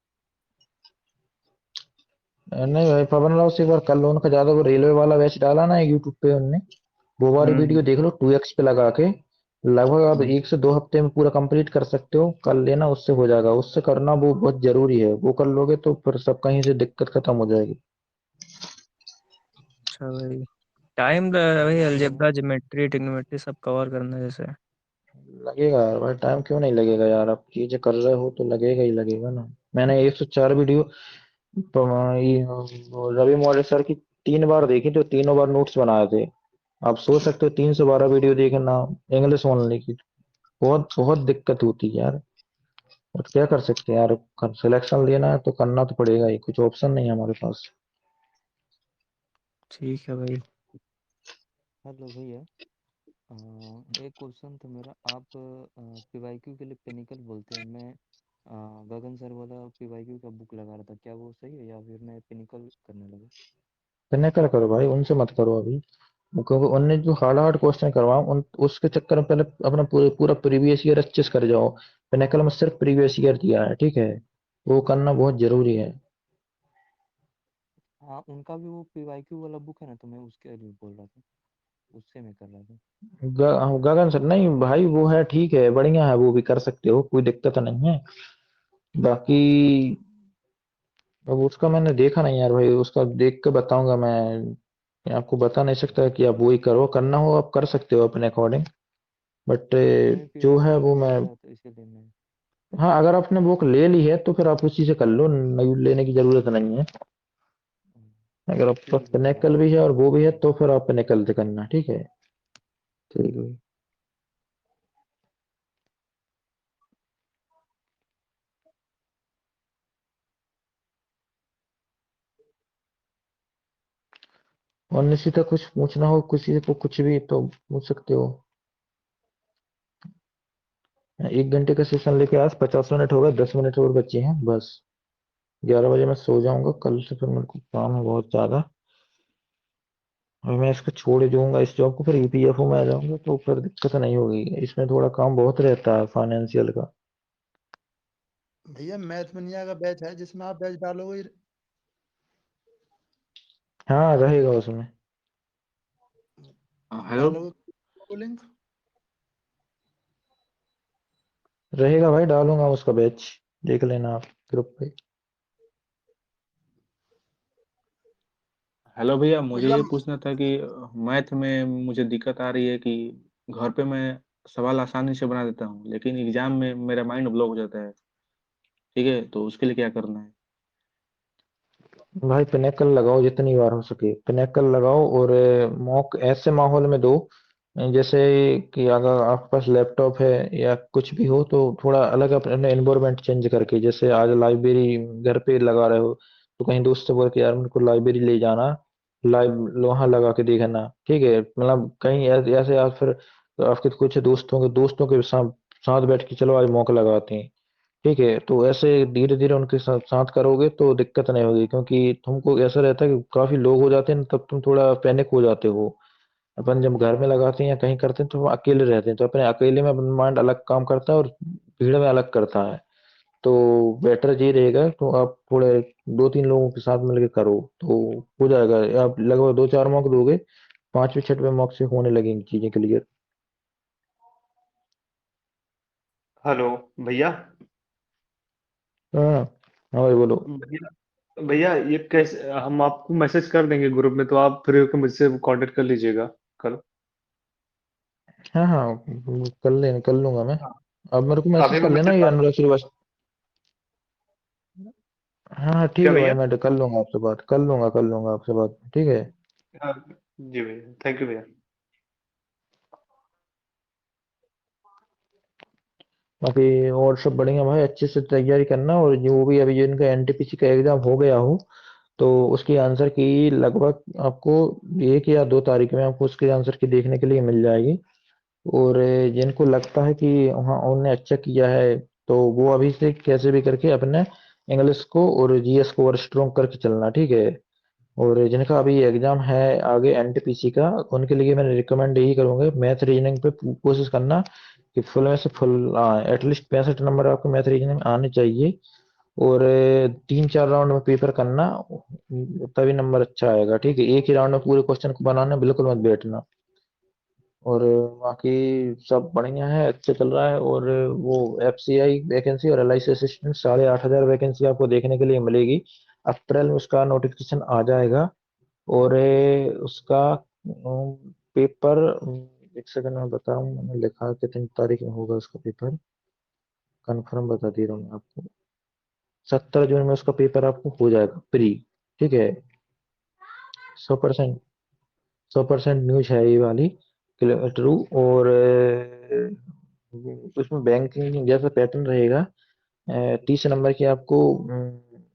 नहीं भाई, पवन राव से एक बार कर लो, उनका ज्यादा वो रेलवे वाला बैच डाला ना यूट्यूब पे उनने, वो वाली वीडियो हम्म। देख लो 2x पे लगा के, लगभग आप हम्म। 1 से 2 हफ्ते में पूरा कंप्लीट कर सकते हो, कर लेना, उससे हो जाएगा, उससे करना वो बहुत जरूरी है, वो कर लोगे तो फिर सब कहीं से दिक्कत खत्म हो जाएगी। अच्छा भाई, टाइम भाई अलजेब्रा ज्योमेट्री ट्रिग्नोमेट्री सब कवर करना है जैसे। लगेगा यार भाई, टाइम क्यों नहीं लगेगा यार, आप चीजें कर रहे हो तो लगेगा ही लगेगा ना। मैंने 104 वीडियो रवि मौर्य सर की 3 बार देखी, तो तीनों बार नोट्स बनाए थे। आप सोच सकते हो 312 वीडियो देखना इंग्लिश ओनली की, बहुत बहुत दिक्कत होती है यार। और क्या कर सकते हैं यार, सिलेक्शन लेना है तो करना तो पड़ेगा ही, कुछ ऑप्शन नहीं है हमारे पास। ठीक है भाई। हेलो भैया, एक क्वेश्चन था मेरा। आप पीवाईक्यू के लिए पिनिकल बोलते हैं, मैं गगन सर वाला पीवाईक्यू का बुक लगा रहा था, क्या वो सही है या फिर मैं पिनिकल करने लगा? पिनकल करो भाई, उनसे मत करो अभी, क्योंकि उनने जो हार्ड हार्ड क्वेश्चन करवाओ उन उसके चक्कर में पहले अपना पूरा प्रीवियस ईयर अच्छे से कर जाओ। पिनकल में सिर्फ प्रीवियस ईयर दिया है, ठीक है, वो करना बहुत जरूरी है। हाँ, उनका भी वो पीवाईक्यू वाला बुक है ना, तो मैं उसके लिए बोल रहा था, उससे मैं कर रहा था। गगन सर नहीं भाई, वो है ठीक है, बढ़िया है, वो भी कर सकते हो, कोई दिक्कत नहीं है। बाकी अब उसका मैंने देखा नहीं यार भाई, उसका देख के बताऊंगा मैं आपको बता नहीं सकता कि आप वही करो, करना हो आप कर सकते हो अपने अकॉर्डिंग, बट मैं जो है पीवाईक्यू वो देख मैं, रहा था इसीलिए मैं। हाँ अगर आपने बुक ले ली है तो फिर आप उसी से कर लो, नई लेने की जरूरत नहीं है। अगर आपके पास ठीक है भैया। पिनेकल भी है और वो भी है तो फिर आप पिनेकल से करना, ठीक है। ठीक है। और निश्चित कुछ पूछना हो किसी को कुछ भी तो पूछ सकते हो। 1 घंटे का सेशन लेके आज 50 मिनट हो गए, 10 मिनट और बचे हैं बस। 11 बजे मैं सो जाऊंगा, कल से फिर मेरे को काम है बहुत ज्यादा, और मैं इसको छोड़ ही दूंगा इस जॉब को, फिर ईपीएफओ में आ जाऊंगा, तो फिर दिक्कत नहीं होगी, इसमें थोड़ा काम बहुत रहता है फाइनेंशियल का। भैया मैथमेनिया का बैच है जिसमें आप बैच डालोगे, हाँ रहेगा उसमें। हेलो। डालोगे को लिंक? रहेगा भाई, डालूंगा उसका बैच, देख लेना आप ग्रुप पे। हेलो भैया, मुझे भैया ये पूछना था कि मैथ में मुझे दिक्कत आ रही है कि घर पे मैं सवाल आसानी से बना देता हूँ, लेकिन एग्जाम में मेरा माइंड ब्लॉक हो जाता है। ठीक है, तो उसके लिए क्या करना है? भाई पिनेकल लगाओ, जितनी बार हो सके पिनेकल लगाओ, और मॉक ऐसे माहौल में दो, जैसे कि अगर आपके पास लैपटॉप है या कुछ भी हो तो थोड़ा अलग अपने एनवायरनमेंट चेंज करके, जैसे आज लाइब्रेरी घर पे लगा रहे हो तो कहीं दोस्त से बोल के यार मेरे को लाइब्रेरी ले जाना, लाइव वहां लगा के देखना, ठीक है, मतलब कहीं ऐसे या फिर आपके कुछ दोस्तों के साथ बैठ के चलो आज मॉक लगाते हैं, ठीक है, तो ऐसे धीरे धीरे उनके साथ साथ करोगे तो दिक्कत नहीं होगी, क्योंकि तुमको ऐसा रहता है कि काफी लोग हो जाते हैं ना, तब तुम थोड़ा पैनिक हो जाते हो। अपन जब घर में लगाते हैं या कहीं करते हैं तो हम अकेले रहते हैं, तो अपने अकेले में माइंड अलग काम करता है और भीड़ में अलग करता है, तो बेटर ये रहेगा तो आप थोड़े 2-3 लोगों के साथ मिलकर करो तो हो जाएगा। आप लगभग 2-4 मॉक दोगे, 5वें 6वें मॉक से होने लगेंगी चीजें क्लियर। हेलो भैया। हाँ हाँ भाई बोलो। भैया भैया, ये कैसे, हम आपको मैसेज कर देंगे ग्रुप में, तो आप फ्री होकर मुझसे कांटेक्ट कर लीजिएगा कल। हाँ हाँ कर लूंगा मैं। हाँ, अब मेरे को अभी मैसेज मैं कर लेना मैसेज ये डाल। अनुराग श्रीवास्तव। हाँ हाँ ठीक क्या है भाई, भैया? मैं कर लूंगा आपसे बात, कर लूंगा आपसे बात, ठीक है। हाँ, जी भैया, थैंक यू भैया। बाकी और सब बढ़िया भाई, अच्छे से तैयारी करना, और जो भी अभी जो इनका एनटीपीसी का एग्जाम हो गया हो तो उसकी आंसर की लगभग आपको 1 या 2 तारीख में आपको उसके आंसर की देखने के लिए मिल जाएगी। और जिनको लगता है कि हाँ उन्होंने अच्छा किया है तो वो अभी से कैसे भी करके अपने इंग्लिश को और जीएस को और स्ट्रॉन्ग करके चलना, ठीक है। और जिनका अभी एग्जाम है आगे एनटीपीसी का, उनके लिए मैंने रिकमेंड यही करूंगा, मैथ रीजनिंग पे कोशिश करना कि फुल में से फुल एटलीस्ट 65 नंबर आपको मैथ रीजनिंग में आने चाहिए। और 3-4 राउंड में पेपर करना, तभी नंबर अच्छा आएगा, ठीक है। एक ही राउंड में पूरे क्वेश्चन को बनाना, बिल्कुल मत बैठना। और बाकी सब बढ़िया है, अच्छा चल रहा है। और वो एफसीआई वैकेंसी और एलआईसी असिस्टेंट 8,500 वैकेंसी आपको देखने के लिए मिलेगी। अप्रैल में उसका नोटिफिकेशन आ जाएगा। और उसका पेपर, एक सेकंड में बताऊं, मैंने लिखा कितनी तारीख में होगा उसका पेपर, कंफर्म बता दे रहा हूँ मैं आपको। 17 जून में उसका पेपर आपको हो जाएगा प्री, ठीक है। 100% 100% न्यूज है ये वाली, ट्रू। और उसमें बैंकिंग जैसा पैटर्न रहेगा। 30 नंबर की आपको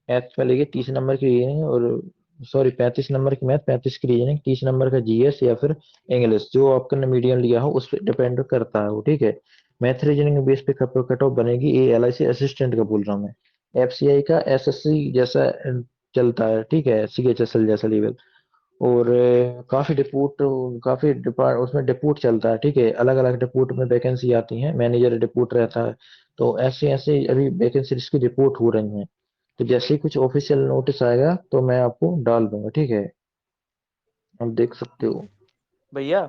मैथ मिलेगी, 30 नंबर की रीजनिंग, और सॉरी 35 नंबर की मैथ, 35 की रीजनिंग, 30 नंबर का जीएस या फिर इंग्लिश, जो आपने मीडियम लिया हो उस पर डिपेंड करता है वो, ठीक है। मैथ रीजनिंग बेस पे कट ऑफ बनेगी, ये एलआईसी असिस्टेंट का बोल रहा हूँ मैं। एफसीआई का एसएससी जैसा चलता है, ठीक है, सीएचएसएल जैसा लेवल। और काफी डिपार्ट उसमें डिपूट चलता है, ठीक है। अलग अलग डिपूट में वैकेंसी आती है, मैनेजर डिपूट रहता है। तो ऐसे ऐसे अभी वैकेंसी की रिपोर्ट हो रही हैं। तो जैसे ही कुछ ऑफिशियल नोटिस आएगा तो मैं आपको डाल दूंगा, ठीक है। आप देख सकते हो। भैया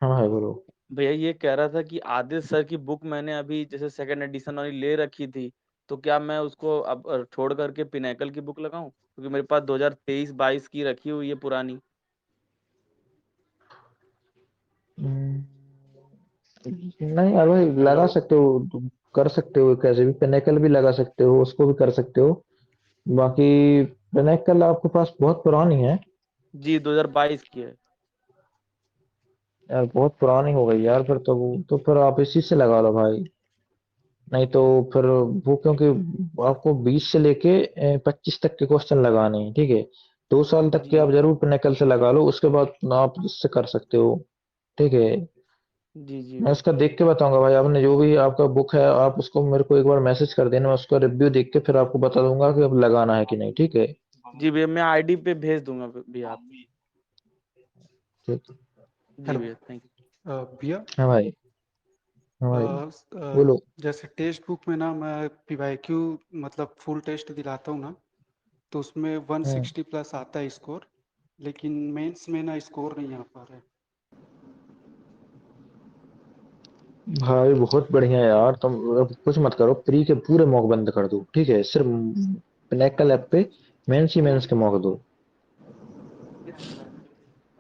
हाँ है बोलो। भैया ये कह रहा था कि आदिल सर की बुक मैंने अभी जैसे सेकंड एडिशन वाली ले रखी थी, तो क्या मैं उसको अब छोड़ करके पिनेकल की बुक लगाऊं, क्योंकि मेरे पास 2023-22 की रखी हुई है पुरानी। हम्म, नहीं यार भाई, हेलो। लगा सकते हो तुम, कर सकते हो, कैसे भी पिनेकल भी लगा सकते हो, उसको भी कर सकते हो। बाकी पिनेकल आपके पास बहुत पुरानी है। जी 2022 की है। यार बहुत पुरानी हो गई यार, फिर तो फिर आप इसी से लगा लो भाई। नहीं तो फिर वो, क्योंकि आपको 20 से लेके 25 तक के क्वेश्चन लगाने हैं, ठीक है। 2 साल तक के जी आप जरूर पिनेकल से लगा लो, उसके बाद आप इससे कर सकते हो, ठीक है। जी जी मैं उसका देख के बताऊंगा भाई, आपने जो भी आपका बुक है आप उसको मेरे को एक बार मैसेज कर देना, मैं उसका रिव्यू देख के फिर आपको बता दूंगा कि अब लगाना है कि नहीं, ठीक है। जी भैया, मैं आईडी पे भेज दूंगा भैया आप। ठीक। जी हेलो। भैया, थैंक भैया, हाँ भाई। हाँ अ, भाई अ, बोलो। जैसे टेक्स्ट बुक में ना मैं पीवाईक्यू मतलब फुल टेस्ट दिलाता हूँ ना, तो उसमें हम्म 160 प्लस आता है स्कोर, लेकिन मेंस में ना स्कोर नहीं आ पा रहा है। भाई बहुत बढ़िया यार, तुम अब कुछ मत करो, प्री के पूरे मॉक बंद कर दो, ठीक है। सिर्फ पिनेकल ऐप पे मेंस ही मेंस के मॉक दो,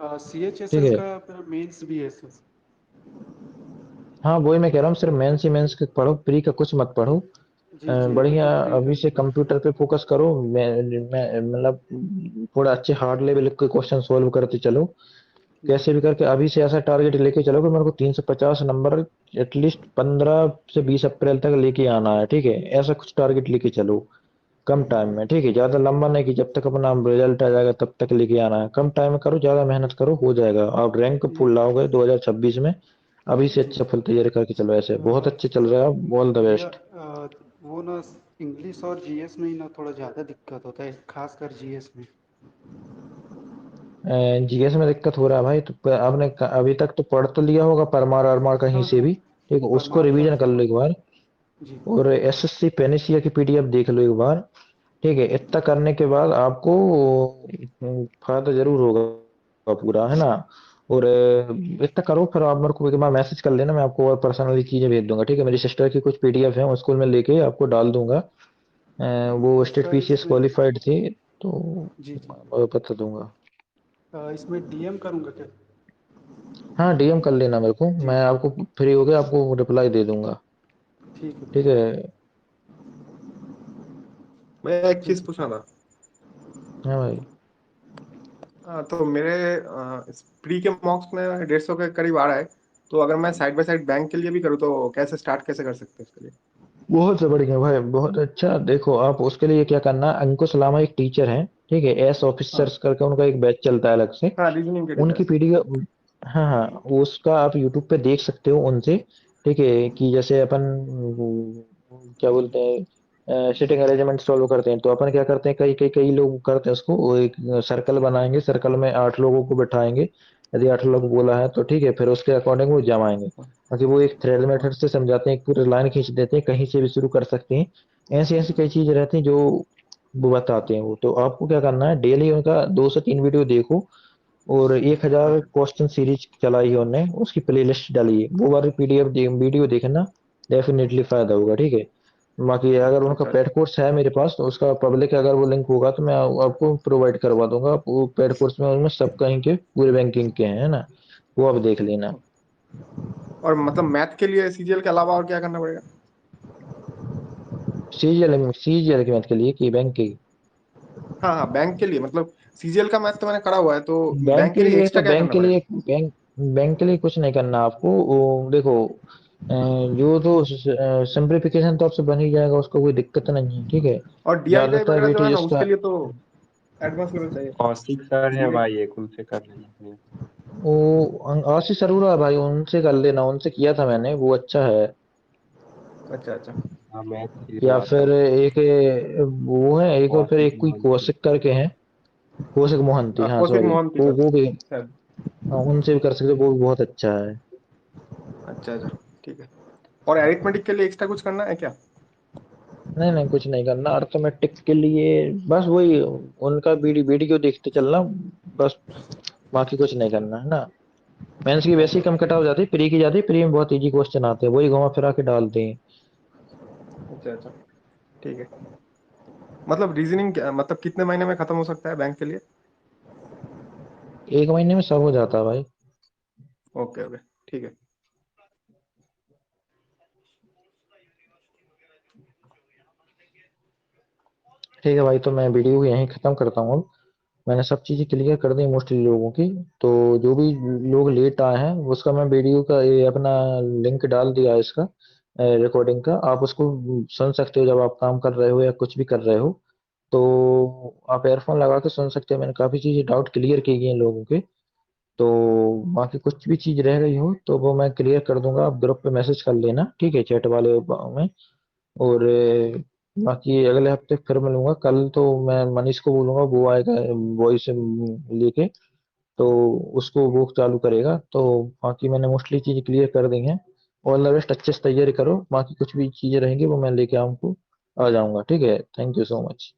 सी एच एस ठीक एल है। का मेंस भी है सर। हाँ वही मैं कह रहा हूँ, सिर्फ मेंस ही मेंस के पढ़ो, प्री का कुछ मत पढ़ो। जी जी, अभी बढ़िया, तो प्री का अभी ही से पढ़। कंप्यूटर पे फोकस करो। मैं मतलब थोड़ा अच्छे हार्ड लेवल के क्वेश्चन सोल्व करते चलो, जी कैसे भी करके अभी से ऐसा टारगेट लेके चलो कि मेरे को 350 नंबर एटलीस्ट 15 से 20 अप्रैल तक लेके आना है, ठीक है। ऐसा कुछ टारगेट लेके चलो, कम टाइम में, ठीक है। ज्यादा लंबा नहीं कि जब तक अपना रिजल्ट आ जाएगा तब तक लेके आना है, कम टाइम में करो, ज्यादा मेहनत करो, हो जाएगा। आप रैंक जी फुल लाओगे 2026 में। अभी से जी। अच्छा फुल तैयारी करके चलो, ऐसे बहुत अच्छे चल रहा है, ऑल द भैया, बेस्ट। वो ना इंग्लिश और जीएस में ही ना थोड़ा ज़्यादा दिक्कत होता है, खासकर जीएस में। जीएस में दिक्कत हो रहा है भाई, तो आपने अभी तक तो पढ़ तो लिया होगा परमार अरमार कहीं हाँ से हाँ, भी, ठीक है, उसको परमार का रिवीजन तो कर लो एक बार। जी और एसएससी पेनिसिया की पीडीएफ देख लो एक बार, ठीक है। इतना करने के बाद आपको फायदा जरूर होगा पूरा, है ना। और इतना करो, फिर आप मेरे को एक बार मैसेज कर लेना, मैं आपको और पर्सनली चीजें भेज दूंगा, ठीक है। मेरी सिस्टर की कुछ पीडीएफ है, उसको मैं लेके आपको डाल दूंगा। वो स्टेट सर पीसीएस इसमें क्वालिफाइड थी, तो जी जी बता दूंगा। इसमें डीएम करूँगा क्या? हाँ, डीएम कर लेना मेरे को, जी मैं आपको फ्री हो गया आपको रिप्लाई दे दूंगा, ठीक है ठीक भैया। है। मैं एक ठीक चीज पूछना था। हाँ भाई। तो मेरे प्री के मॉक्स में 150 के करीब आ रहा है, तो अगर मैं साइड बाय साइड बैंक के लिए भी करूँ तो कैसे स्टार्ट कैसे कर सकते हैं इसके लिए? बहुत बढ़िया भाई, बहुत अच्छा। देखो आप उसके लिए क्या करना, अंकुश लामा एक टीचर है, ठीक है, एस हाँ ऑफिसर्स करके उनका एक बैच चलता है अलग से। हाँ, रीजनिंग के टीचर उनकी है। पीडीएफ, हाँ हाँ, उसका आप यूट्यूब पे देख सकते हो उनसे, ठीक है। कि जैसे अपन क्या बोलते हैं, सिटिंग अरेंजमेंट सॉल्व करते हैं, तो अपन क्या करते हैं, कई कई कई लोग करते हैं उसको, वो एक सर्कल बनाएंगे, सर्कल में 8 लोगों को बिठाएंगे। यदि 8 लोग बोला है तो ठीक है, फिर उसके अकॉर्डिंग वो जमाएंगे। बाकी वो एक थ्रेड हाँ मेथड से समझाते हैं, एक पूरी लाइन खींच देते हैं, कहीं से भी शुरू कर सकते हैं। ऐसी ऐसी कई चीजें रहती हैं जो वो बताते हैं। वो तो आपको क्या करना है, डेली उनका 2 से 3 वीडियो देखो, और 1000 क्वेश्चन सीरीज चलाई है उन्होंने, उसकी प्लेलिस्ट डाली है, वो वाली पीडीएफ वीडियो देखना, डेफिनेटली फायदा होगा, ठीक है। बाकी अगर उनका अच्छा अच्छा। पेड कोर्स है मेरे पास, तो उसका पब्लिक अगर वो लिंक होगा तो मैं आपको प्रोवाइड करवा दूंगा। आप वो पेड कोर्स में उनमें सब कहीं के पूरे बैंकिंग के हैं, है ना, वो आप देख लेना। और मतलब मैथ के लिए सीजीएल के अलावा और क्या करना पड़ेगा? सीजीएल की मत के लिए कि बैंक की? हाँ हाँ, बैंक के लिए मतलब सीजीएल का मैथ तो मैंने करा हुआ है, तो बैंक बैंक के के लिए लिए एक्स्ट्रा क्या करना पड़ेगा? बैंक के लिए कुछ नहीं करना आपको। वो देखो, जो तो सिंप्लीफिकेशन तो आपसे बन ही जाएगा, उसको कोई दिक्कत नहीं है, ठीक है। और डीआईवाई ज्यादातर वगैरह जो बेटे है ना, जिसका उसके लिए तो एडवांस लेवल चाहिए। कौशिक सर है भाई, एक उनसे कर लेना। वो आशीष अरोड़ा है भाई, उनसे कर लेना, उनसे किया था मैंने, वो अच्छा है। अच्छा अच्छा। हाँ, मैथ के लिए तो या आता है फिर वो। एक वो है, एक और फिर कौशिक एक कोई मोहंती। कौशिक करके हैं, कौशिक मोहंती, हाँ कौशिक सॉरी, मोहंती वो सर वो भी, शायद। हाँ, उनसे भी कर सकते हो, वो भी बहुत अच्छा है। अच्छा अच्छा, ठीक है। और एरिथमेटिक के लिए एक्स्ट्रा कुछ करना है क्या? नहीं नहीं, कुछ नहीं करना अर्थमेटिक के लिए, बस वही उनका वीडियो देखते चलना, बस। बाकी कुछ नहीं करना, है ना। मेंस की वैसे ही कम कट ऑफ जाती है, प्री की जाती है, प्री में बहुत इजी क्वेश्चन आते हैं, वही घुमा फिरा के डालते हैं। अच्छा अच्छा, ठीक है। मतलब रीजनिंग मतलब कितने महीने में खत्म हो सकता है बैंक के लिए? 1 महीने में सब हो जाता है भाई। ओके ओके, ठीक है। ठीक है भाई, तो मैं वीडियो यहीं खत्म करता हूँ अब। मैंने सब चीजें क्लियर कर दी मोस्टली लोगों की। तो जो भी लोग लेट आए हैं, उसका मैं वीडियो का ये अपना लिंक डाल दिया है इसका, रिकॉर्डिंग का, आप उसको सुन सकते हो जब आप काम कर रहे हो या कुछ भी कर रहे हो। तो आप एयरफोन लगा के सुन सकते हो, मैंने काफी चीजें डाउट क्लियर की गई हैं लोगों के। तो बाकी कुछ भी चीज रह गई हो तो वो मैं क्लियर कर दूंगा, आप ग्रुप पे मैसेज कर लेना, ठीक है, चैट वाले में। और बाकी अगले हफ्ते फिर मिलूंगा, कल तो मैं मनीष को बोलूंगा, वो आएगा वॉइस लेके, तो उसको वो चालू करेगा। तो बाकी मैंने मोस्टली चीज क्लियर कर दी हैं। ऑल द बेस्ट, अच्छे से तैयारी करो, बाकी कुछ भी चीजें रहेंगी वो मैं लेके आपको आ जाऊंगा, ठीक है। Thank you so much.